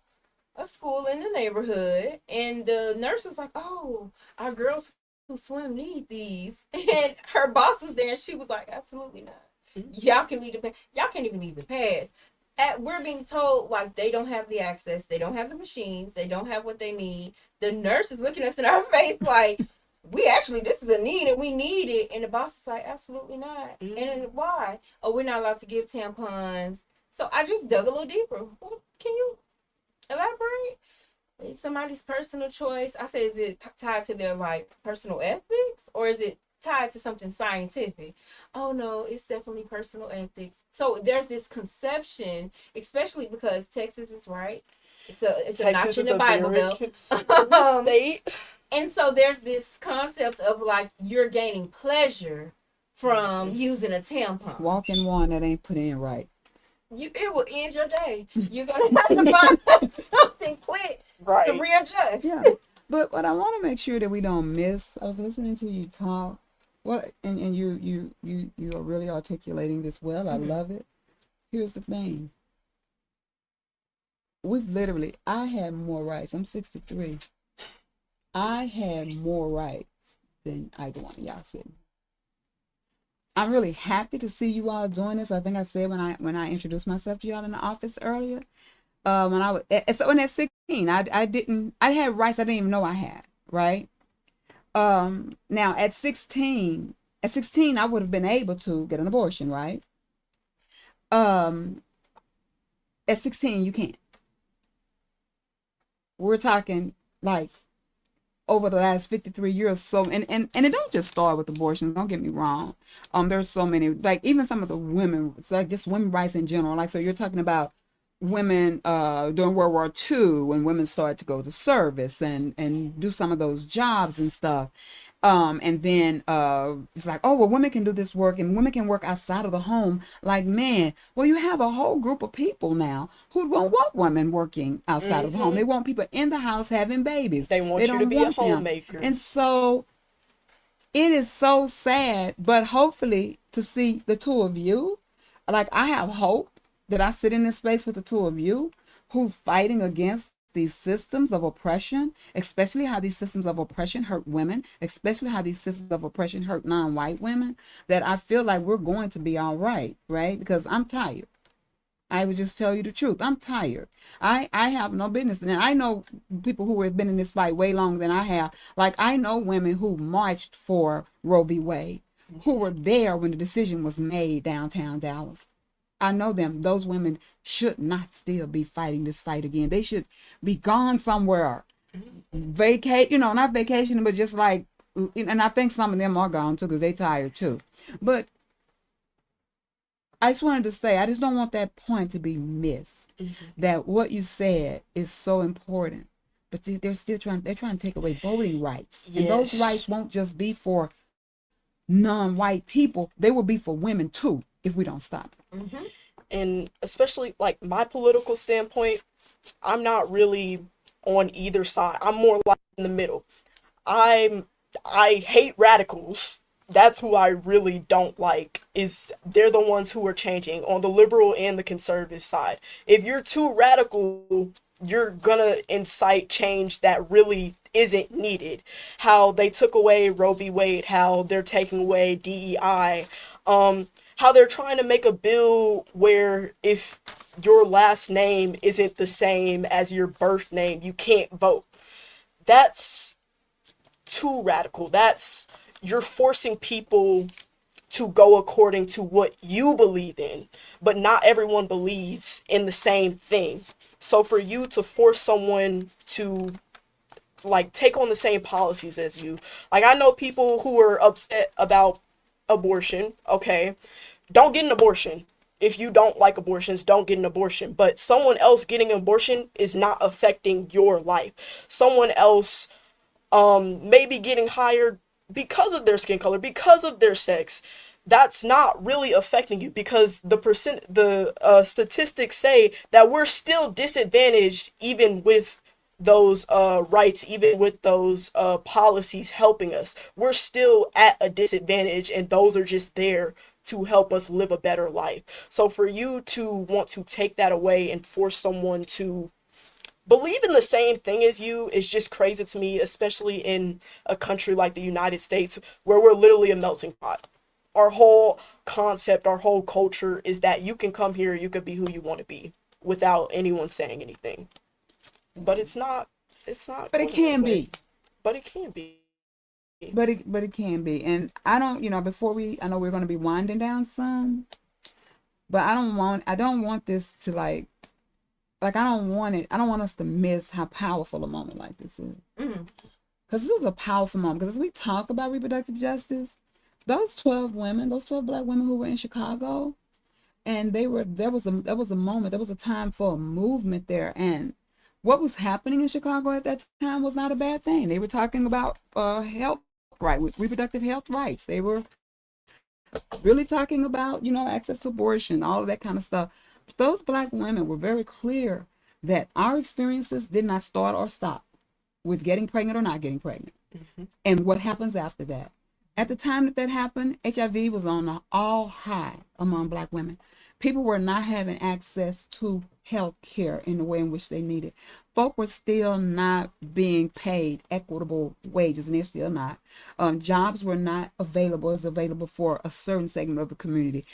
Speaker 4: a school in the neighborhood, and the nurse was like, oh, our girls who swim need these, and her boss was there and she was like, absolutely not. Y'all can leave the pass. Y'all can't even leave the pass. We're being told like they don't have the access, they don't have the machines, they don't have what they need. The nurse is looking us in our face like, this is a need and we need it. And the boss is like, absolutely not. And then why? Oh, we're not allowed to give tampons. So I just dug a little deeper. Well, can you elaborate? It's somebody's personal choice. I say, is it tied to their like personal ethics, or is it tied to something scientific? Oh no, it's definitely personal ethics. So there's this conception, especially because Texas is right. It's a notch in the Bible Belt.
Speaker 2: State.
Speaker 4: And so there's this concept of like you're gaining pleasure from using a tampon.
Speaker 1: Walk in one that ain't put in right.
Speaker 4: It will end your day. You're gonna have to find something quick to readjust.
Speaker 1: Yeah. But I want to make sure that we don't miss. I was listening to you talk. What and you are really articulating this well. I love it. Here's the thing. I had more rights. I'm 63. I had more rights than either one of y'all said. I'm really happy to see you all doing this. I think I said when I introduced myself to y'all in the office earlier. When I was so when at 16, I had rights I didn't even know I had, right? Now at 16 I would have been able to get an abortion, right? Um, at 16 you can't. We're talking like over the last 53 years. So and it don't just start with abortion, don't get me wrong. There's so many, like even some of the women, it's like just women rights in general. Like, so you're talking about women during World War II, when women started to go to service and do some of those jobs and stuff. And then it's like, oh well, women can do this work and women can work outside of the home like men. Well, you have a whole group of people now who don't want women working outside of the home. They want people in the house having babies.
Speaker 2: They want you to be a homemaker.
Speaker 1: And so it is so sad, but hopefully to see the two of you, like I have hope that I sit in this space with the two of you who's fighting against these systems of oppression, especially how these systems of oppression hurt women, especially how these systems of oppression hurt non-white women, that I feel like we're going to be all right, right? Because I'm tired. I would just tell you the truth. I'm tired. I have no business. And I know people who have been in this fight way longer than I have. Like, I know women who marched for Roe v. Wade, who were there when the decision was made downtown Dallas. I know them. Those women should not still be fighting this fight again. They should be gone somewhere. Vacate, not vacationing, but just like, and I think some of them are gone too because they tired too. But I just wanted to say, I just don't want that point to be missed. That what you said is so important. But they're trying to take away voting rights.
Speaker 2: Yes.
Speaker 1: And those rights won't just be for non-white people. They will be for women too if we don't stop it.
Speaker 2: And especially like my political standpoint, I'm not really on either side. I'm more like in the middle. I hate radicals. That's who I really don't like, is they're the ones who are changing on the liberal and the conservative side. If you're too radical, you're gonna incite change that really isn't needed. How they took away Roe v. Wade, how they're taking away DEI, how they're trying to make a bill where if your last name isn't the same as your birth name, you can't vote. That's too radical. You're forcing people to go according to what you believe in, but not everyone believes in the same thing. So for you to force someone to like take on the same policies as you, like I know people who are upset about abortion, okay, don't get an abortion. If you don't like abortions, don't get an abortion. But someone else getting an abortion is not affecting your life. Someone else maybe getting hired because of their skin color, because of their sex, that's not really affecting you, because the statistics say that we're still disadvantaged even with those rights, even with those policies helping us. We're still at a disadvantage, and those are just there to help us live a better life. So for you to want to take that away and force someone to believe in the same thing as you is just crazy to me, especially in a country like the United States where we're literally a melting pot. Our whole concept, our whole culture is that you can come here, you could be who you want to be without anyone saying anything. But it's not.
Speaker 1: But it can be.
Speaker 2: But it can be.
Speaker 1: But it can be. And I don't, I know we're going to be winding down soon, but I don't want this to I don't want us to miss how powerful a moment like this is. Because this is a powerful moment. Because as we talk about reproductive justice, those 12 black women who were in Chicago, and there was a moment, there was a time for a movement there. And what was happening in Chicago at that time was not a bad thing. They were talking about health reproductive health rights. They were really talking about, access to abortion, all of that kind of stuff. Those black women were very clear that our experiences did not start or stop with getting pregnant or not getting pregnant, and what happens after that. At the time that that happened, HIV was on an all high among Black women. People were not having access to health care in the way in which they needed. Folk were still not being paid equitable wages, and they're still not. Jobs were not available as available for a certain segment of the community.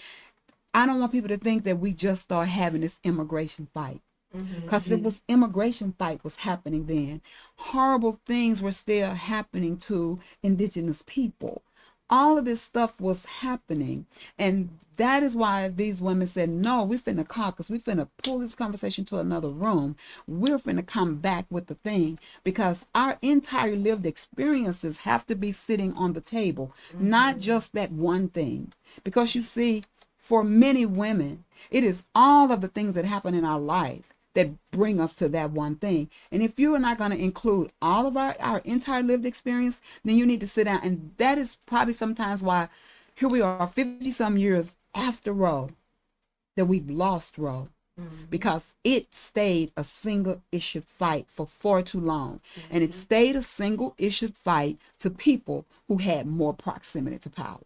Speaker 1: I don't want people to think that we just started having this immigration fight, because it was immigration fight was happening then. Horrible things were still happening to indigenous people. All of this stuff was happening, and that is why these women said, no, we finna caucus, we finna pull this conversation to another room, we're finna come back with the thing, because our entire lived experiences have to be sitting on the table, not just that one thing. Because you see, for many women, it is all of the things that happen in our life that bring us to that one thing. And if you are not going to include all of our entire lived experience, then you need to sit down. And that is probably sometimes why here we are 50 some years after Roe, that we've lost Roe, because it stayed a single issue fight for far too long. And it stayed a single issue fight to people who had more proximity to power.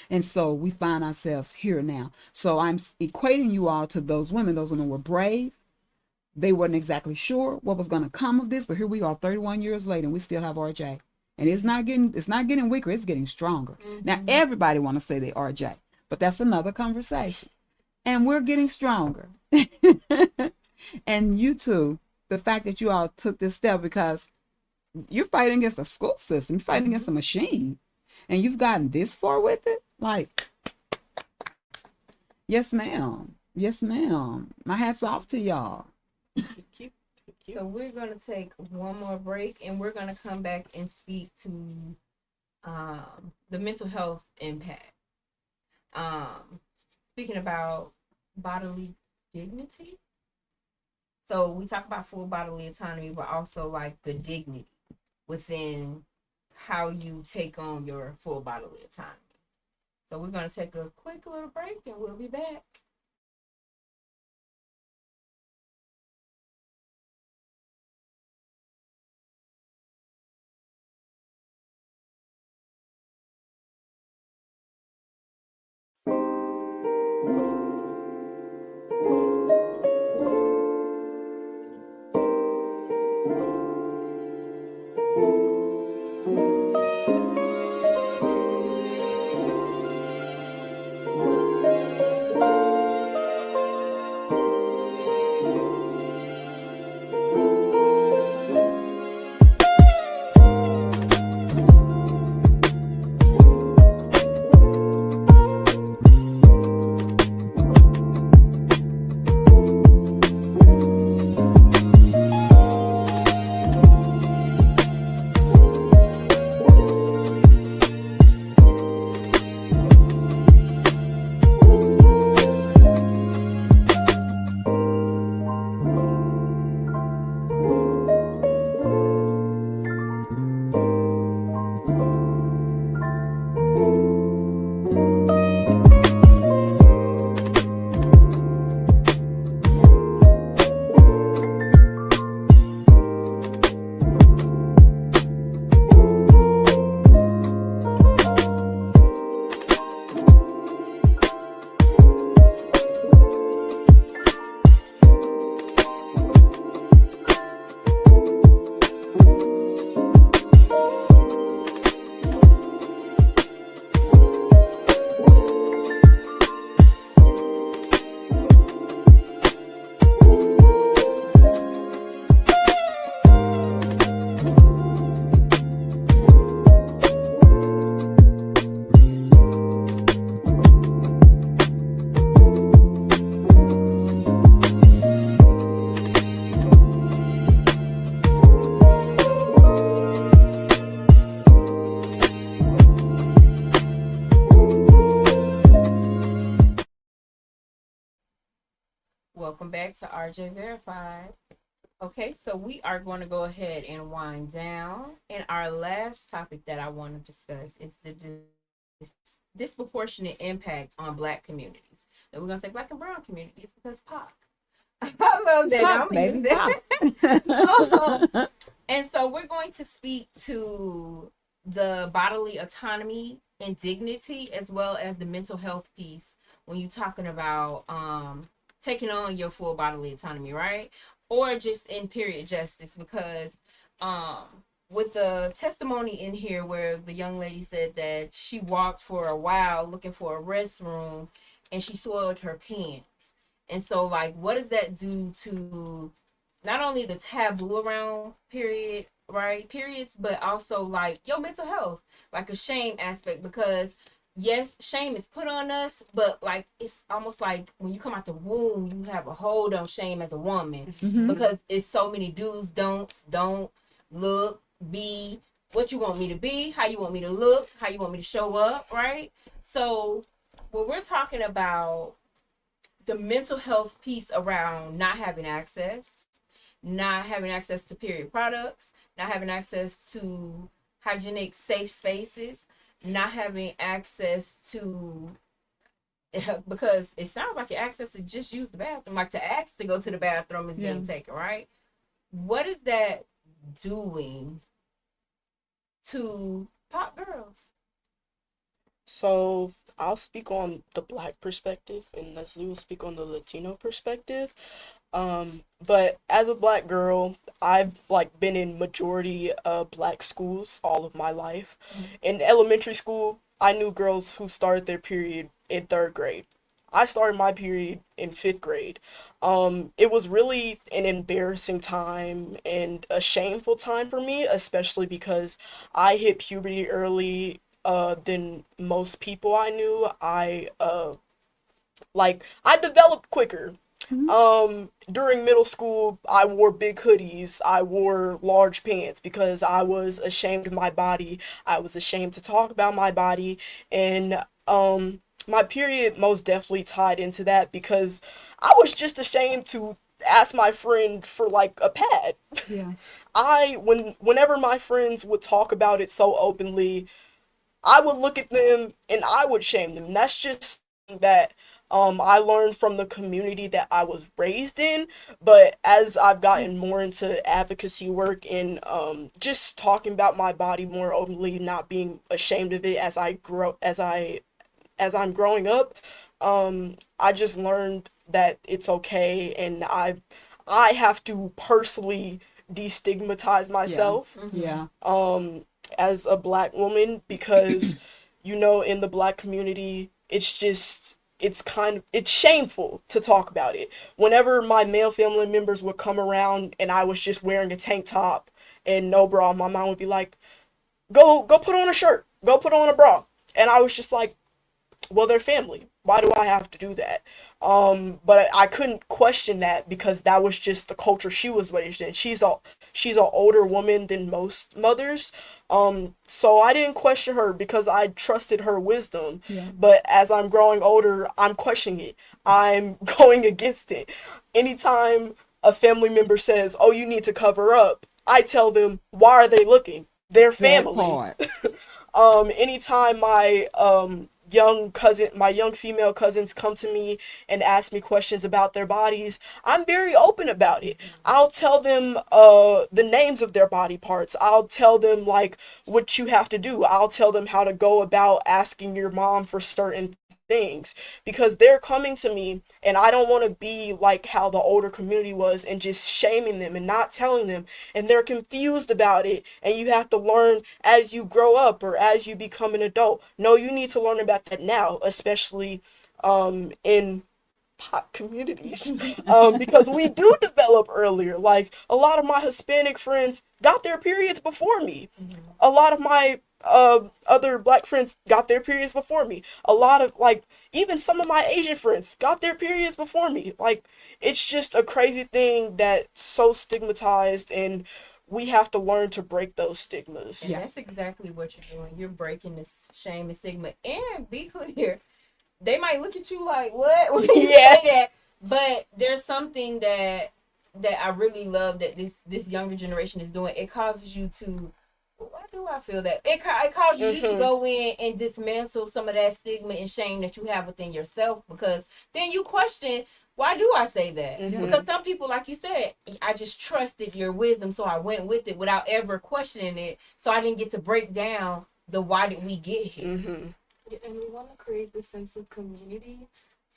Speaker 1: And so we find ourselves here now. So I'm equating you all to those women. Those women were brave. They weren't exactly sure what was going to come of this, but here we are 31 years later, and we still have RJ. And it's not getting weaker, it's getting stronger. Now everybody want to say they RJ, but that's another conversation. And we're getting stronger. And you too, the fact that you all took this step, because you're fighting against a school system, you're fighting against a machine. And you've gotten this far with it? Like, yes, ma'am. Yes, ma'am. My hat's off to y'all.
Speaker 2: Thank you. Thank you.
Speaker 4: So we're going to take one more break, and we're going to come back and speak to the mental health impact. Speaking about bodily dignity. So we talk about full bodily autonomy, but also like the dignity within how you take on your full bodily autonomy. So we're going to take a quick little break, and we'll be back. Welcome back to RJ Verified. Okay, so we are going to go ahead and wind down. And our last topic that I want to discuss is the disproportionate impact on Black communities. And we're going to say Black and brown communities because Pac. I love that.
Speaker 1: Pop, baby, pop.
Speaker 4: And so we're going to speak to the bodily autonomy and dignity, as well as the mental health piece when you're talking about taking on your full bodily autonomy, right? Or just in period justice, because with the testimony in here where the young lady said that she walked for a while looking for a restroom and she soiled her pants. And so, like, what does that do to not only the taboo around periods, but also like your mental health, like a shame aspect, because yes, shame is put on us, but like it's almost like when you come out the womb, you have a hold on shame as a woman, because it's so many do's, don't look, be what you want me to be, how you want me to look, how you want me to show up, right? So when we're talking about the mental health piece around not having access to period products, not having access to hygienic, safe spaces, not having access to, because it sounds like your access to just use the bathroom, like to ask to go to the bathroom is being taken, right? What is that doing to pop girls?
Speaker 2: So I'll speak on the Black perspective, and Leslie will speak on the Latino perspective. But as a Black girl, I've like been in majority Black schools all of my life. In elementary school, I knew girls who started their period in 3rd grade. I started my period in 5th grade. It was really an embarrassing time and a shameful time for me, especially because I hit puberty early than most people I knew. I developed quicker. During middle school, I wore big hoodies. I wore large pants because I was ashamed of my body. I was ashamed to talk about my body, and my period most definitely tied into that because I was just ashamed to ask my friend for like a pad.
Speaker 1: Yeah.
Speaker 2: Whenever my friends would talk about it so openly, I would look at them and I would shame them. And that's just that I learned from the community that I was raised in. But as I've gotten more into advocacy work and just talking about my body more openly, not being ashamed of it as I'm growing up, I just learned that it's okay, and I have to personally destigmatize myself.
Speaker 1: Yeah.
Speaker 2: As a Black woman, because in the Black community, it's shameful to talk about it. Whenever my male family members would come around and I was just wearing a tank top and no bra, my mom would be like, go put on a shirt, go put on a bra. And I was just like, well, they're family. Why do I have to do that? But I couldn't question that because that was just the culture she was raised in. She's an older woman than most mothers. So I didn't question her because I trusted her wisdom.
Speaker 1: Yeah.
Speaker 2: But as I'm growing older, I'm questioning it. I'm going against it. Anytime a family member says, "Oh, you need to cover up," I tell them, "Why are they looking? They're family." Anytime my young female cousins come to me and ask me questions about their bodies, I'm very open about it. I'll tell them the names of their body parts. I'll tell them like what you have to do. I'll tell them how to go about asking your mom for certain things, because they're coming to me and I don't want to be like how the older community was and just shaming them and not telling them, and they're confused about it, and you have to learn as you grow up or as you become an adult. No, you need to learn about that now, especially in Pop communities, because we do develop earlier. Like a lot of my Hispanic friends got their periods before me. A lot of my other Black friends got their periods before me. A lot of even some of my Asian friends got their periods before me. Like, it's just a crazy thing that's so stigmatized, and we have to learn to break those stigmas.
Speaker 4: And that's exactly what you're doing. You're breaking this shame and stigma. And be clear, they might look at you like, what? When you say that. But there's something that I really love that this younger generation is doing. It causes you to, why do I feel that? It causes you to go in and dismantle some of that stigma and shame that you have within yourself, because then you question, Why do I say that?
Speaker 2: Mhm.
Speaker 4: Because some people, like you said, I just trusted your wisdom, so I went with it without ever questioning it. So I didn't get to break down the why did we get here.
Speaker 2: Mm-hmm.
Speaker 3: Yeah, and we want to create this sense of community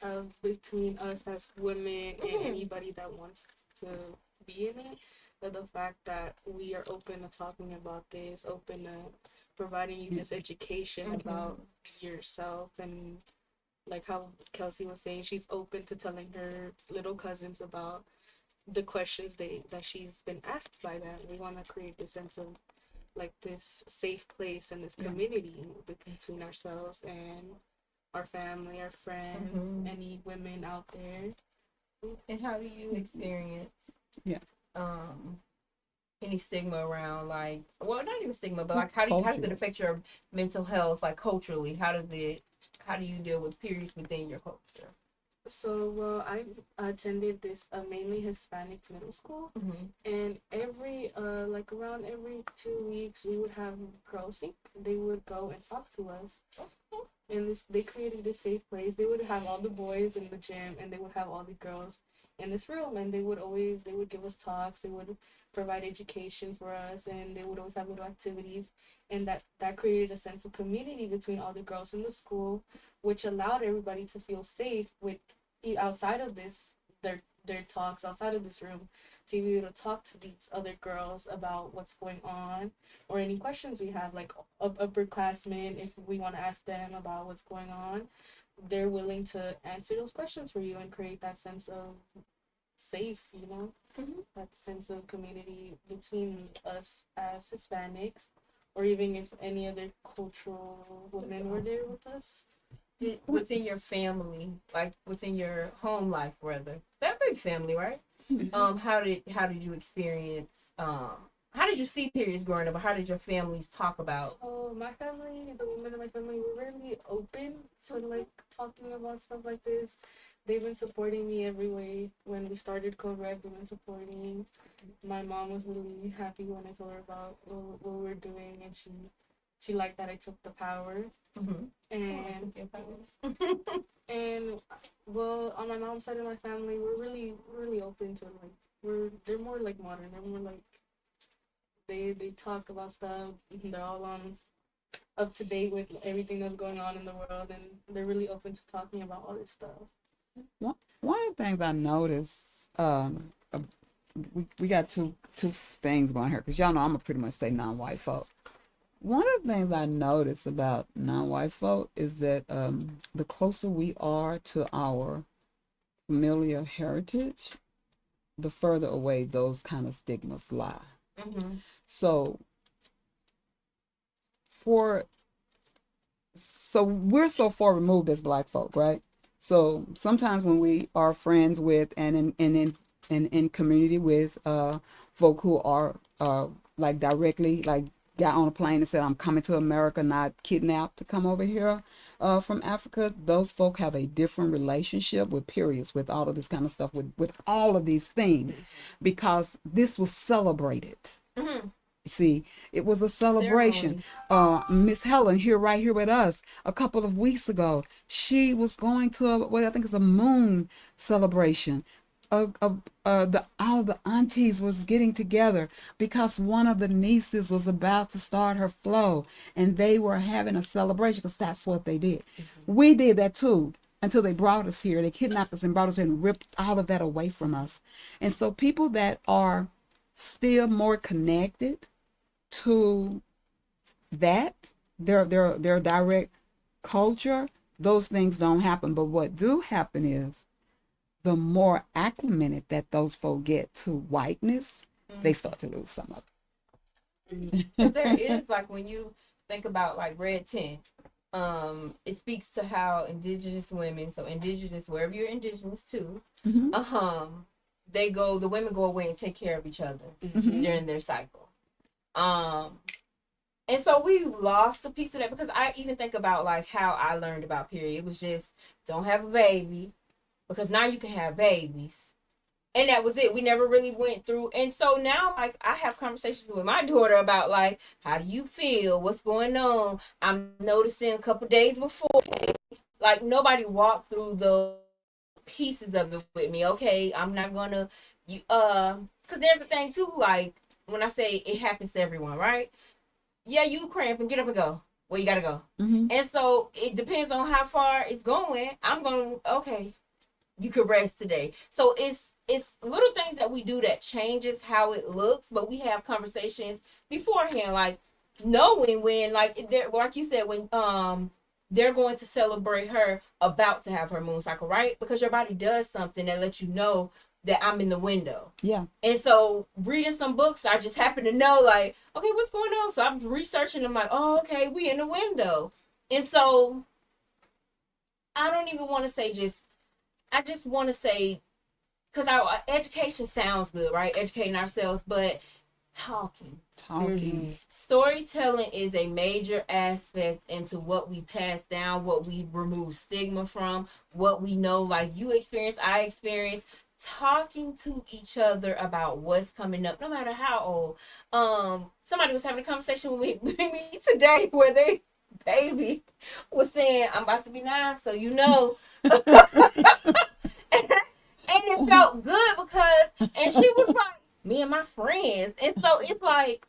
Speaker 3: of between us as women and anybody that wants to be in it. But the fact that we are open to talking about this, open to providing you this education about yourself, and like how Kelsey was saying, she's open to telling her little cousins about the questions that she's been asked by them. We want to create this sense of like this safe place and this community between ourselves and our family, our friends, any women out there.
Speaker 4: And how do you experience
Speaker 1: Yeah.
Speaker 4: any stigma around, like, well, not even stigma, but like
Speaker 1: Just
Speaker 4: how does
Speaker 1: culture.
Speaker 4: it affect your mental health, like culturally? How do you deal with periods within your culture?
Speaker 3: So, well, I attended this mainly Hispanic middle school, and every like around every 2 weeks we would have girls think they would go and talk to us, and they created this safe place. They would have all the boys in the gym, and they would have all the girls in this room, and they would give us talks. They would provide education for us, and they would always have little activities, and that created a sense of community between all the girls in the school, which allowed everybody to feel safe with outside of this their talks outside of this room, to be able to talk to these other girls about what's going on or any questions we have, like upperclassmen. If we want to ask them about what's going on, they're willing to answer those questions for you and create that sense of safe, that sense of community between us as Hispanics, or even if any other cultural women were there with us.
Speaker 4: Within your family, like within your home life, rather, that big family, right? How did you experience how did you see periods growing up, or how did your families talk about?
Speaker 3: Oh, my family, the women in my family were really open to like talking about stuff like this. They've been supporting me every way. When we started Code Red, they've been supporting. My mom was really happy when I told her about what we were doing, and she liked that I took the power. And and well, on my mom's side of my family, we're really open to they're more like modern. They're more like they talk about stuff. They're all up to date with everything that's going on in the world, and they're really open to talking about all this stuff.
Speaker 1: One of the things I noticed, we got two things going here, because y'all know I'm gonna pretty much say non-white folk. One of the things I notice about non-white folk is that the closer we are to our familiar heritage, the further away those kind of stigmas lie. So we're so far removed as Black folk, right? So sometimes when we are friends with and in community with folk who are like directly like got on a plane and said, I'm coming to America, not kidnapped to come over here from Africa, those folk have a different relationship with periods, with all of this kind of stuff, with all of these things, because this was celebrated. See, it was a celebration. Miss Helen right here with us a couple of weeks ago, she was going to I think it's a moon celebration. All the aunties was getting together because one of the nieces was about to start her flow, and they were having a celebration because that's what they did. We did that too until they brought us here. They kidnapped us and brought us here and ripped all of that away from us. And so people that are still more connected to that, their direct culture, those things don't happen. But what do happen is, the more acclimated that those folk get to whiteness, they start to lose some of
Speaker 4: it. There is, like, when you think about like Red Tent, it speaks to how indigenous women, so indigenous, wherever you're indigenous to, the women go away and take care of each other during their cycle. And so we lost a piece of that, because I even think about like how I learned about period. It was just, don't have a baby, because now you can have babies. And that was it. We never really went through. And so now, like, I have conversations with my daughter about, like, how do you feel? What's going on? I'm noticing a couple days before, like, nobody walked through the pieces of it with me. Okay, I'm not gonna because there's a thing too, like when I say it happens to everyone, right? Yeah, you cramp and get up and go. Well, you gotta go.
Speaker 1: Mm-hmm.
Speaker 4: And so it depends on how far it's going. I'm going, okay, you could rest today. So it's little things that we do that changes how it looks, but we have conversations beforehand, like knowing when, like there, like you said, when they're going to celebrate her about to have her moon cycle, right? Because your body does something that lets you know that I'm in the window.
Speaker 1: Yeah.
Speaker 4: And so reading some books, I just happen to know, like, okay, what's going on? So I'm researching. I'm like, oh, okay, we in the window. And so I don't even want to say I just want to say, because our education sounds good, right? Educating ourselves, but talking. Storytelling is a major aspect into what we pass down, what we remove stigma from, what we know, like you experience, I experience. Talking to each other about what's coming up, no matter how old. Somebody was having a conversation with me today where they baby was saying, I'm about to be 9, so you know. And it felt good because, and she was like, me and my friends. And so it's like,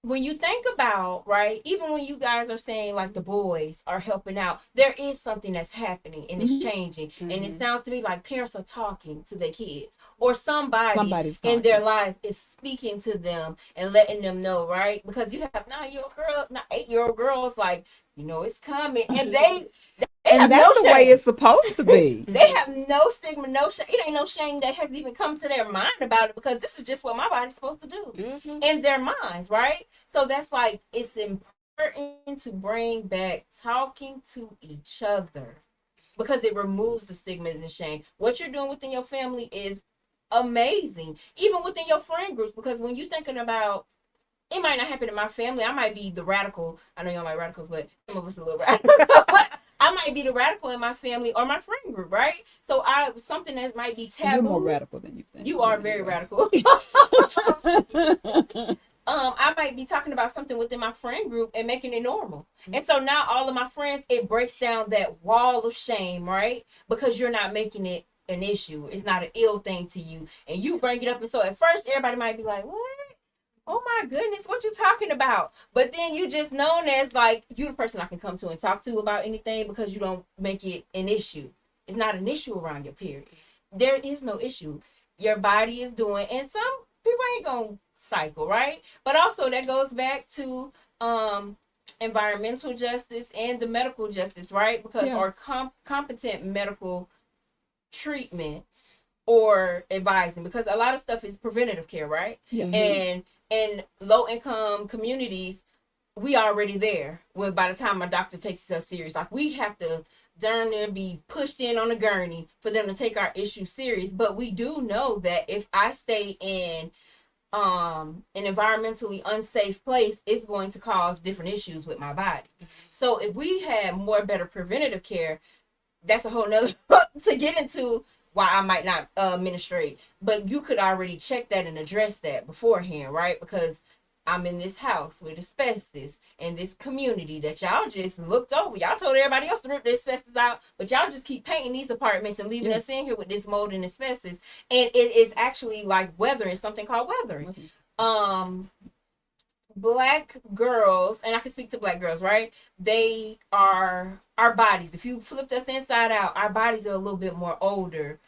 Speaker 4: when you think about, right, even when you guys are saying like the boys are helping out, there is something that's happening and it's changing. And it sounds to me like parents are talking to their kids, or somebody's in their life is speaking to them and letting them know, right? Because you have 8-year-old girls, like, you know, it's coming. And
Speaker 1: and that's the way it's supposed to be.
Speaker 4: They have no stigma, no shame. It ain't no shame that has even come to their mind about it, because this is just what my body's supposed to do in their minds, right? So that's like, it's important to bring back talking to each other, because it removes the stigma and the shame. What you're doing within your family is amazing, even within your friend groups, because when you're thinking about, it might not happen in my family. I might be the radical. I know you don't like radicals, but some of us are a little radical. I might be the radical in my family or my friend group, right? So something that might be taboo.
Speaker 1: You're more radical than you think.
Speaker 4: You are very radical. I might be talking about something within my friend group and making it normal. And so now all of my friends, it breaks down that wall of shame, right? Because you're not making it an issue. It's not an ill thing to you. And you bring it up. And so at first, everybody might be like, what? Oh my goodness, what you talking about? But then you just known as like, you the person I can come to and talk to about anything, because you don't make it an issue. It's not an issue around your period. There is no issue. Your body is doing, and some people ain't gonna cycle, right? But also that goes back to environmental justice and the medical justice, right? Because our competent medical treatments or advising, because a lot of stuff is preventative care, right? And in low income communities, we already there. When by the time my doctor takes us serious, like we have to darn near be pushed in on a gurney for them to take our issue serious. But we do know that if I stay in an environmentally unsafe place, it's going to cause different issues with my body. So if we had more better preventative care, that's a whole nother to get into why I might not menstruate. But you could already check that and address that beforehand, right? Because I'm in this house with asbestos in this community that y'all just looked over. Y'all told everybody else to rip the asbestos out, but y'all just keep painting these apartments and leaving us in here with this mold and asbestos. And it is actually like weathering, something called weathering. Black girls, and I can speak to black girls, right? They are, our bodies, if you flipped us inside out, our bodies are a little bit more older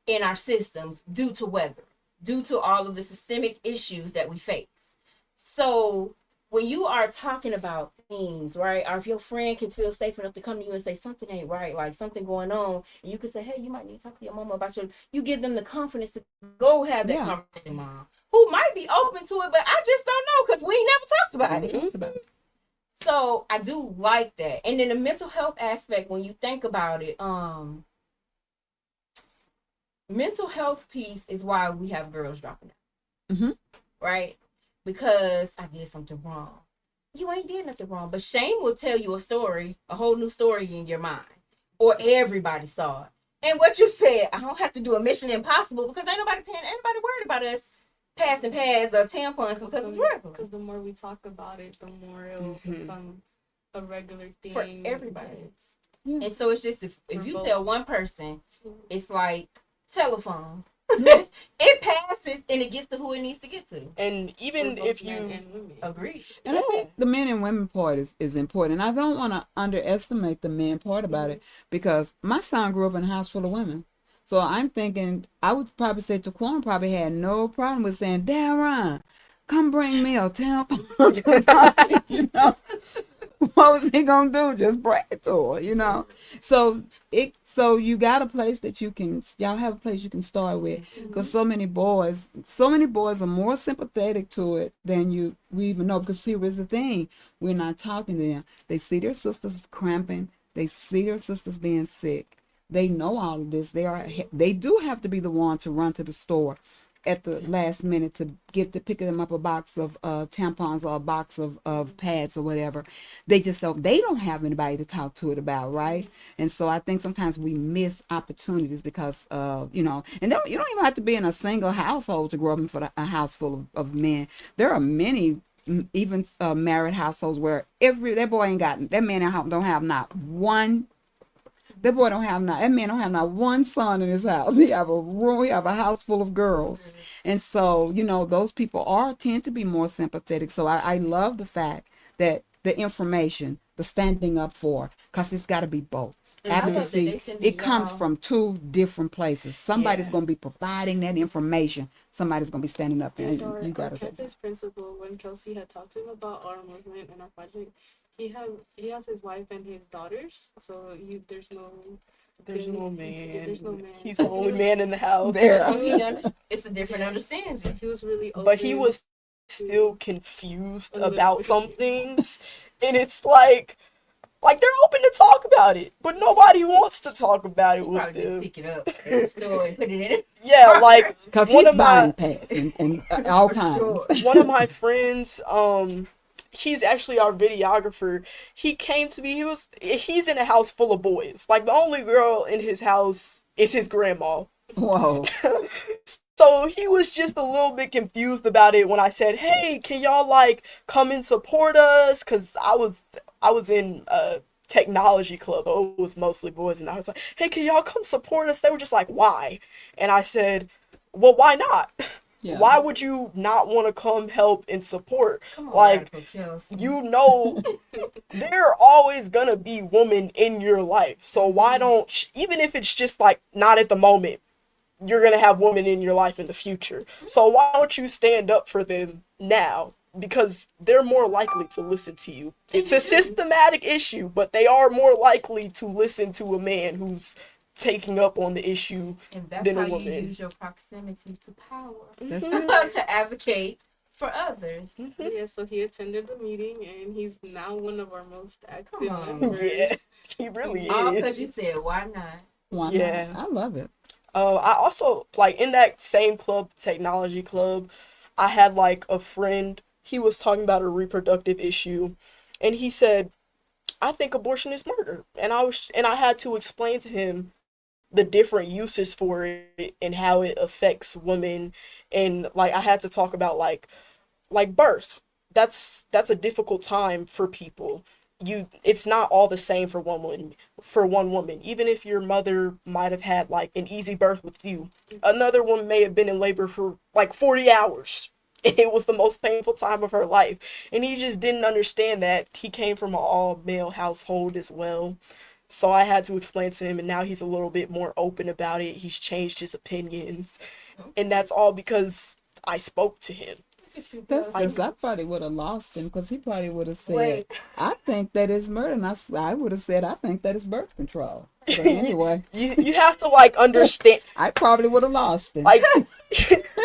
Speaker 4: in our systems due to weather, due to all of the systemic issues that we face. So when you are talking about things, right, or if your friend can feel safe enough to come to you and say something ain't right, like something going on, and you can say, hey, you might need to talk to your mama about you give them the confidence to go have that conversation, mom, who might be open to it, but I just don't know, because we ain't never talked about it. So I do like that. And then the mental health aspect, when you think about it, mental health piece is why we have girls dropping out, right? Because I did something wrong. You ain't did nothing wrong, but shame will tell you a story, a whole new story in your mind, or everybody saw it. And what you said, I don't have to do a Mission Impossible, because ain't nobody worried about us passing pads or tampons, because it's regular.
Speaker 3: Because the more we talk about it, the more it will become a regular thing
Speaker 4: for everybody. And so it's just, if you tell one person, it's like telephone. It passes and it gets to who it needs to get to.
Speaker 2: And even
Speaker 3: For
Speaker 2: if
Speaker 3: both men
Speaker 2: you
Speaker 3: and women.
Speaker 4: Agree.
Speaker 1: And I think the men and women part is important. I don't want to underestimate the men part about it because my son grew up in a house full of women. So I'm thinking, I would probably say Taquan probably had no problem with saying, Darren, come bring me a tampon. You know, what was he gonna do? Just brag to her, you know? So you got a place that y'all have a place you can start with, because so many boys are more sympathetic to it than we even know. Because here is the thing, we're not talking to them. They see their sisters cramping, they see their sisters being sick. They know all of this. They do have to be the one to run to the store at the last minute to pick them up a box of tampons or a box of pads or whatever. They don't have anybody to talk to it about, right? And so I think sometimes we miss opportunities because and you don't even have to be in a single household to grow up in a house full of men. There are many even married households where that man don't have not one. That man don't have not one son in his house. He have a house full of girls. And so, those people tend to be more sympathetic. So I love the fact that the information, the standing up for, because it's got to be both. Advocacy, it comes from two different places. Somebody's going to be providing that information. Somebody's going to be standing up there. You got to say
Speaker 3: this principal, when Kelsey had talked to him about our movement and our project, he has his wife and his daughters, so there's no
Speaker 2: man.
Speaker 3: There's no man.
Speaker 2: He's the only man in the house.
Speaker 4: It's a different understanding.
Speaker 3: He was really open.
Speaker 2: But he was still confused about some things, and it's like they're open to talk about it, but nobody wants to talk about it with them.
Speaker 4: Just pick it up at the store and put it in it.
Speaker 2: Yeah, like
Speaker 1: because he's buying pads and all kinds.
Speaker 2: One of my friends, he's actually our videographer. He came to me. He's in a house full of boys. Like, the only girl in his house is his grandma.
Speaker 1: Whoa.
Speaker 2: So he was just a little bit confused about it when I said, "Hey, can y'all come and support us?" Because I was in a technology club. It was mostly boys, and I was like, "Hey, can y'all come support us?" They were just like, "Why?" And I said, "Well, why not?" Yeah. Why would you not want to come help and support? There are always gonna be women in your life. So why don't, even if it's just not at the moment, you're gonna have women in your life in the future. So why don't you stand up for them now? Because they're more likely to listen to you. It's a systematic issue, but they are more likely to listen to a man who's taking up on the issue than a woman. And that's how you
Speaker 4: use your proximity to power
Speaker 1: Mm-hmm.
Speaker 4: to advocate for others.
Speaker 3: Mm-hmm. Yeah, so he attended the meeting, and he's now one of our most active
Speaker 2: members. Yeah, he really is.
Speaker 4: All because you said, why not?
Speaker 1: Why not? I love it.
Speaker 2: I also, in that same club, technology club, I had, a friend. He was talking about a reproductive issue, and he said, "I think abortion is murder." And I had to explain to him the different uses for it and how it affects women. And I had to talk about birth. That's a difficult time for people. It's not all the same for one woman. Even if your mother might have had an easy birth with you, another woman may have been in labor for 40 hours. It was the most painful time of her life. And he just didn't understand that he came from an all-male household as well. So I had to explain to him, and now he's a little bit more open about it. He's changed his opinions. And that's all because I spoke to him.
Speaker 1: I probably would have lost him, because he probably would have said, "I think that is murder." And I would have said, "I think that is birth control." But anyway.
Speaker 2: you have to understand.
Speaker 1: I probably would have lost him.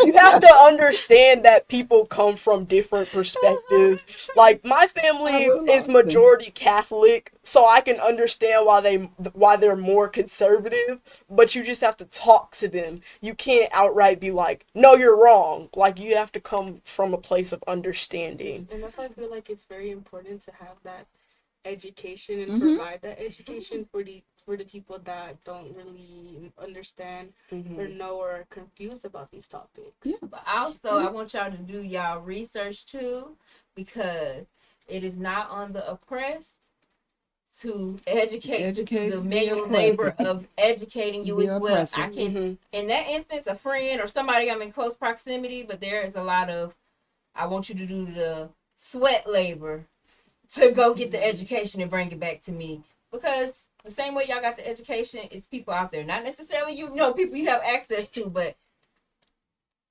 Speaker 2: You have to understand that people come from different perspectives. My family is majority Catholic, so I can understand why they're more conservative, but you just have to talk to them. You can't outright be like, "No, you're wrong." You have to come from a place of understanding.
Speaker 3: And that's why I feel it's very important to have that education and provide that education for the people that don't really understand or know or are confused about these topics.
Speaker 4: Yeah. But also, I want y'all to do y'all research too, because it is not on the oppressed to educate,
Speaker 1: Educate
Speaker 4: to the
Speaker 1: via
Speaker 4: manual labor
Speaker 1: oppressive.
Speaker 4: of educating you
Speaker 1: Via
Speaker 4: as well.
Speaker 1: oppressive.
Speaker 4: I can, in that instance, a friend or somebody I'm in close proximity, but there is a lot of, I want you to do the sweat labor to go get the education and bring it back to me. Because the same way y'all got the education, is people out there. Not necessarily you know people you have access to, but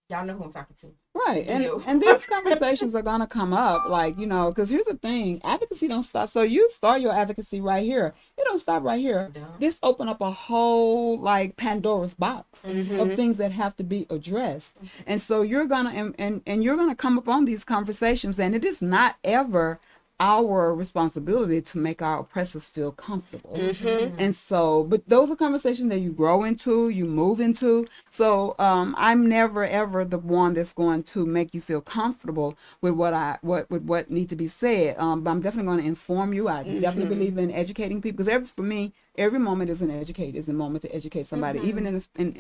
Speaker 4: y'all know who I'm talking to.
Speaker 1: Right.
Speaker 4: You.
Speaker 1: And these conversations are going to come up, like, because here's the thing, advocacy don't stop. So you start your advocacy right here. It don't stop right here.
Speaker 4: No.
Speaker 1: This open up a whole, like, Pandora's box of things that have to be addressed. And so you're going to, and you're going to come up on these conversations, and it is not ever our responsibility to make our oppressors feel comfortable. And so, but those are conversations that you grow into, you move into. So I'm never ever the one that's going to make you feel comfortable with what need to be said. But I'm definitely going to inform you. I definitely believe in educating people, because for me, every moment is a moment to educate somebody. Even in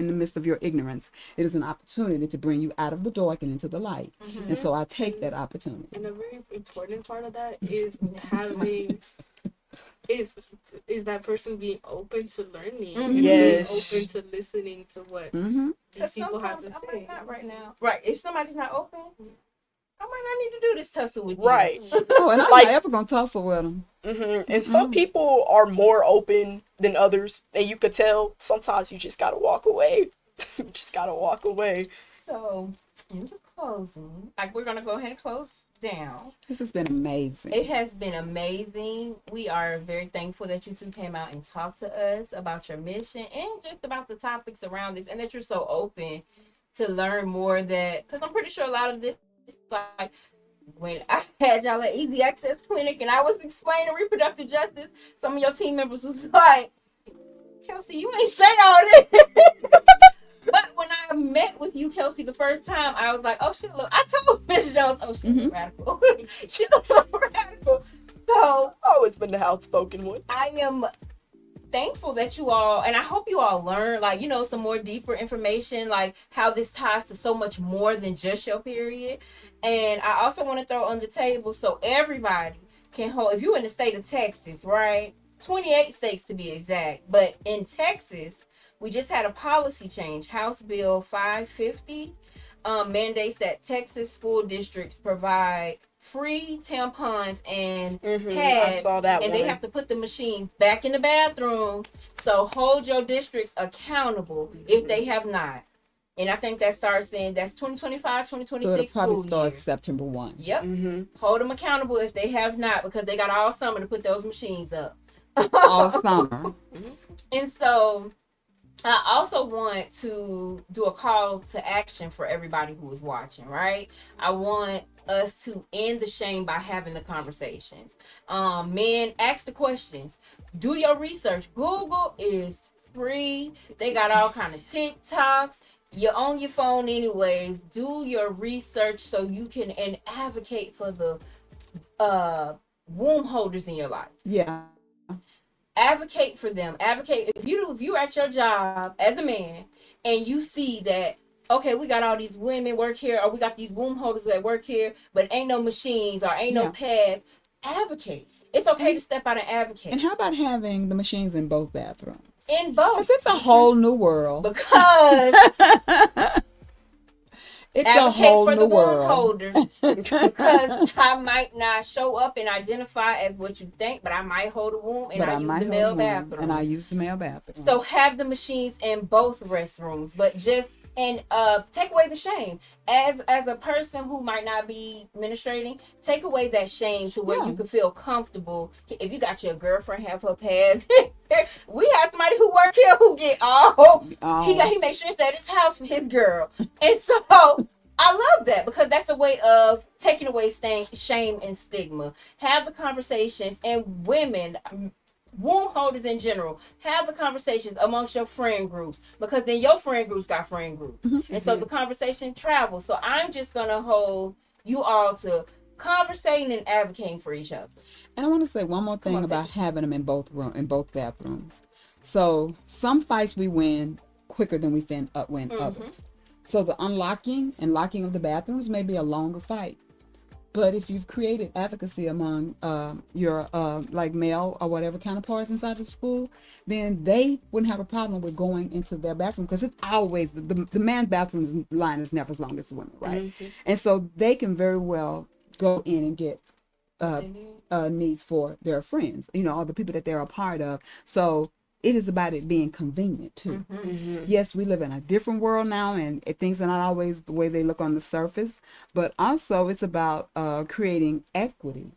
Speaker 1: the midst of your ignorance, it is an opportunity to bring you out of the dark and into the light. And so I take that opportunity.
Speaker 3: And a very important part of that is having is that person being open to learning, and
Speaker 2: Yes.
Speaker 3: being open to listening to what these people have to
Speaker 4: I
Speaker 3: say.
Speaker 4: might not right now. Right. If somebody's not open, I might not need to do this tussle with you.
Speaker 2: Right.
Speaker 1: Oh, and I'm
Speaker 2: Like-
Speaker 1: not ever going to tussle with them.
Speaker 2: And some people are more open than others, and you could tell sometimes you just gotta walk away. You just gotta walk away.
Speaker 4: So, in the closing, like, we're going to go ahead and close down.
Speaker 1: This has been amazing.
Speaker 4: It has been amazing. We are very thankful that you two came out and talked to us about your mission and just about the topics around this, and that you're so open to learn more, that, because I'm pretty sure a lot of this, like, when I had y'all at Easy Access Clinic and I was explaining reproductive justice, some of your team members was like, Kelsey, you ain't say all this. But when I met with you, Kelsey, the first time, I was like, oh, she look, I told Miss Jones, oh, she look radical. She look radical. So,
Speaker 2: Always been the outspoken one.
Speaker 4: I am thankful that you all, and I hope you all learn, like, some more deeper information, like how this ties to so much more than just your period. And I also want to throw on the table so everybody can hold, if you're in the state of Texas, right? 28 states to be exact. But in Texas, we just had a policy change. House Bill 550 mandates that Texas school districts provide free tampons and pads,
Speaker 2: I saw that
Speaker 4: and
Speaker 2: one.
Speaker 4: they have to put the machines back in the bathroom. So hold your districts accountable if they have not. And I think that starts in, that's 2025,
Speaker 1: So
Speaker 4: 2026
Speaker 1: it'll probably
Speaker 4: school
Speaker 1: start
Speaker 4: year.
Speaker 1: September 1.
Speaker 4: Yep. Hold them accountable if they have not, because they got all summer to put those machines up.
Speaker 1: All summer.
Speaker 4: And so I also want to do a call to action for everybody who is watching, right? I want us to end the shame by having the conversations. Men, ask the questions. Do your research. Google is free. They got all kind of TikToks. You're on your phone anyways. Do your research so you can, and advocate for the womb holders in your life.
Speaker 1: Yeah.
Speaker 4: Advocate for them. Advocate if you're at your job as a man and you see that, okay, we got all these women work here, or we got these womb holders that work here, but ain't no machines or ain't no pads. Advocate. It's okay to step out and advocate.
Speaker 1: And how about having the machines in both bathrooms?
Speaker 4: In both.
Speaker 1: Because it's a whole new world.
Speaker 4: Because
Speaker 1: It's a
Speaker 4: advocate
Speaker 1: whole
Speaker 4: for
Speaker 1: new
Speaker 4: the womb
Speaker 1: world.
Speaker 4: holders. Because I might not show up and identify as what you think, but I might hold a womb and
Speaker 1: But
Speaker 4: I
Speaker 1: I
Speaker 4: use
Speaker 1: might
Speaker 4: the
Speaker 1: hold
Speaker 4: male
Speaker 1: one,
Speaker 4: bathroom.
Speaker 1: and I use the male bathroom.
Speaker 4: So have the machines in both restrooms, but just, and take away the shame. As a person who might not be menstruating, take away that shame to where
Speaker 1: Yeah.
Speaker 4: you can feel comfortable. If you got your girlfriend have her pads, we have somebody who work here who get all he makes sure it's at his house for his girl, and so I love that, because that's a way of taking away shame and stigma. Have the conversations, and women, womb holders in general, have the conversations amongst your friend groups, because then your friend groups got friend groups. And so the conversation travels. So I'm just going to hold you all to conversating and advocating for each other.
Speaker 1: And I want to say one more thing
Speaker 4: on,
Speaker 1: about
Speaker 4: take
Speaker 1: having them in both bathrooms. So some fights we win quicker than we win others. So the unlocking and locking of the bathrooms may be a longer fight, But if you've created advocacy among your like male or whatever counterparts inside the school, then they wouldn't have a problem with going into their bathroom, because it's always the man's bathroom line is never as long as the women, right? And so they can very well go in and get needs for their friends, or the people that they're a part of. So it is about it being convenient too. Yes, we live in a different world now, and things are not always the way they look on the surface, but also it's about creating equity.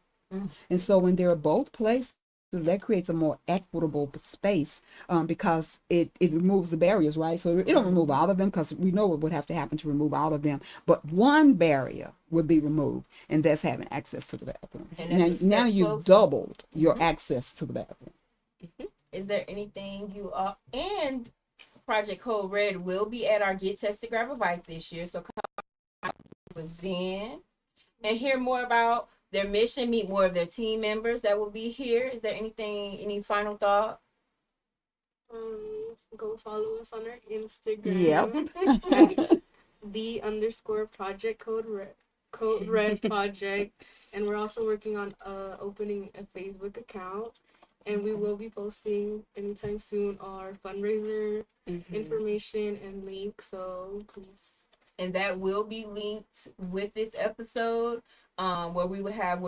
Speaker 1: And so when there are both places, that creates a more equitable space, because it removes the barriers, right? So it don't remove all of them, because we know what would have to happen to remove all of them, but one barrier would be removed, and that's having access to the bathroom.
Speaker 4: And
Speaker 1: Now you've doubled your access to the bathroom.
Speaker 4: Is there anything you are, and Project Code Red will be at our Get Tested Grab a Bite this year, so come with Zen and hear more about their mission, meet more of their team members that will be here. Is there any final thought?
Speaker 3: Go follow us on our Instagram.
Speaker 1: Yep.
Speaker 3: _project code red project, and we're also working on opening a Facebook account, and we will be posting anytime soon our fundraiser information and link, so please.
Speaker 4: And that will be linked with this episode, where we'll have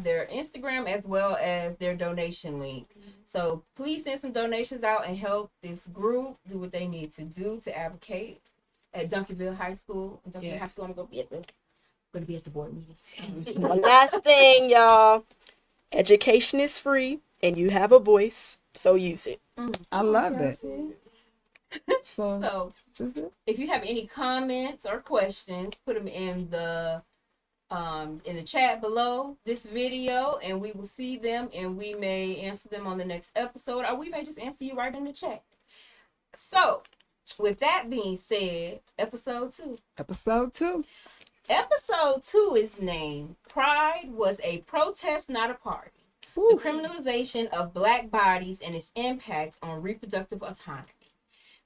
Speaker 4: their Instagram as well as their donation link. So please send some donations out and help this group do what they need to do to advocate at Duncanville High School. Duncanville High School, I'm gonna be at the board meeting.
Speaker 2: One last thing, y'all. Education is free, and you have a voice, so use it.
Speaker 1: I love it.
Speaker 4: So if you have any comments or questions, put them in the chat below this video, and we will see them, and we may answer them on the next episode, or we may just answer you right in the chat. So with that being said, episode 2 is named Pride Was a Protest, Not a Party. The criminalization of Black bodies and its impact on reproductive autonomy.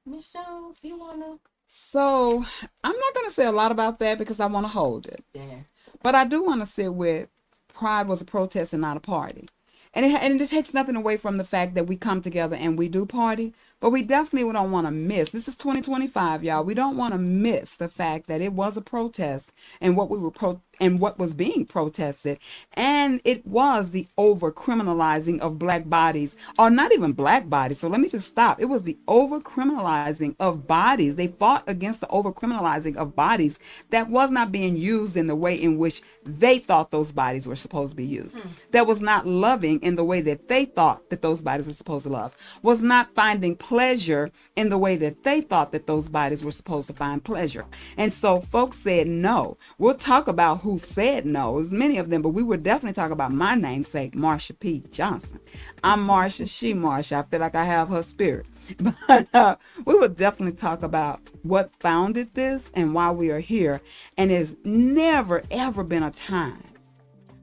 Speaker 4: Ms. Jones, you wanna?
Speaker 1: So I'm not going to say a lot about that, because I want to hold it.
Speaker 4: Yeah.
Speaker 1: But I do want to sit with Pride was a protest and not a party. And it takes nothing away from the fact that we come together and we do party, but we definitely don't want to miss. This is 2025, y'all. We don't want to miss the fact that it was a protest, and what what was being protested, and it was the over criminalizing of Black bodies, or not even Black bodies. So let me just stop. It was the over criminalizing of bodies. They fought against the over criminalizing of bodies that was not being used in the way in which they thought those bodies were supposed to be used. That was not loving in the way that they thought that those bodies were supposed to love. Was not finding pleasure in the way that they thought that those bodies were supposed to find pleasure. And so folks said no. We'll talk about who said no. It was many of them, but we would definitely talk about my namesake, Marsha P. Johnson. I'm Marsha, she Marsha. I feel like I have her spirit. But we would definitely talk about what founded this and why we are here. And there's never, ever been a time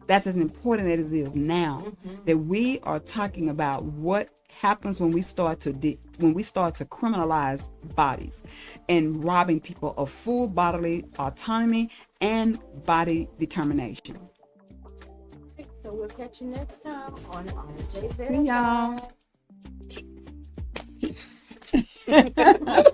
Speaker 1: that's as important as it is now, that we are talking about what happens when we start to criminalize bodies and robbing people of full bodily autonomy and body determination.
Speaker 4: So we'll catch you next time on RJ
Speaker 1: See y'all.
Speaker 4: Verified.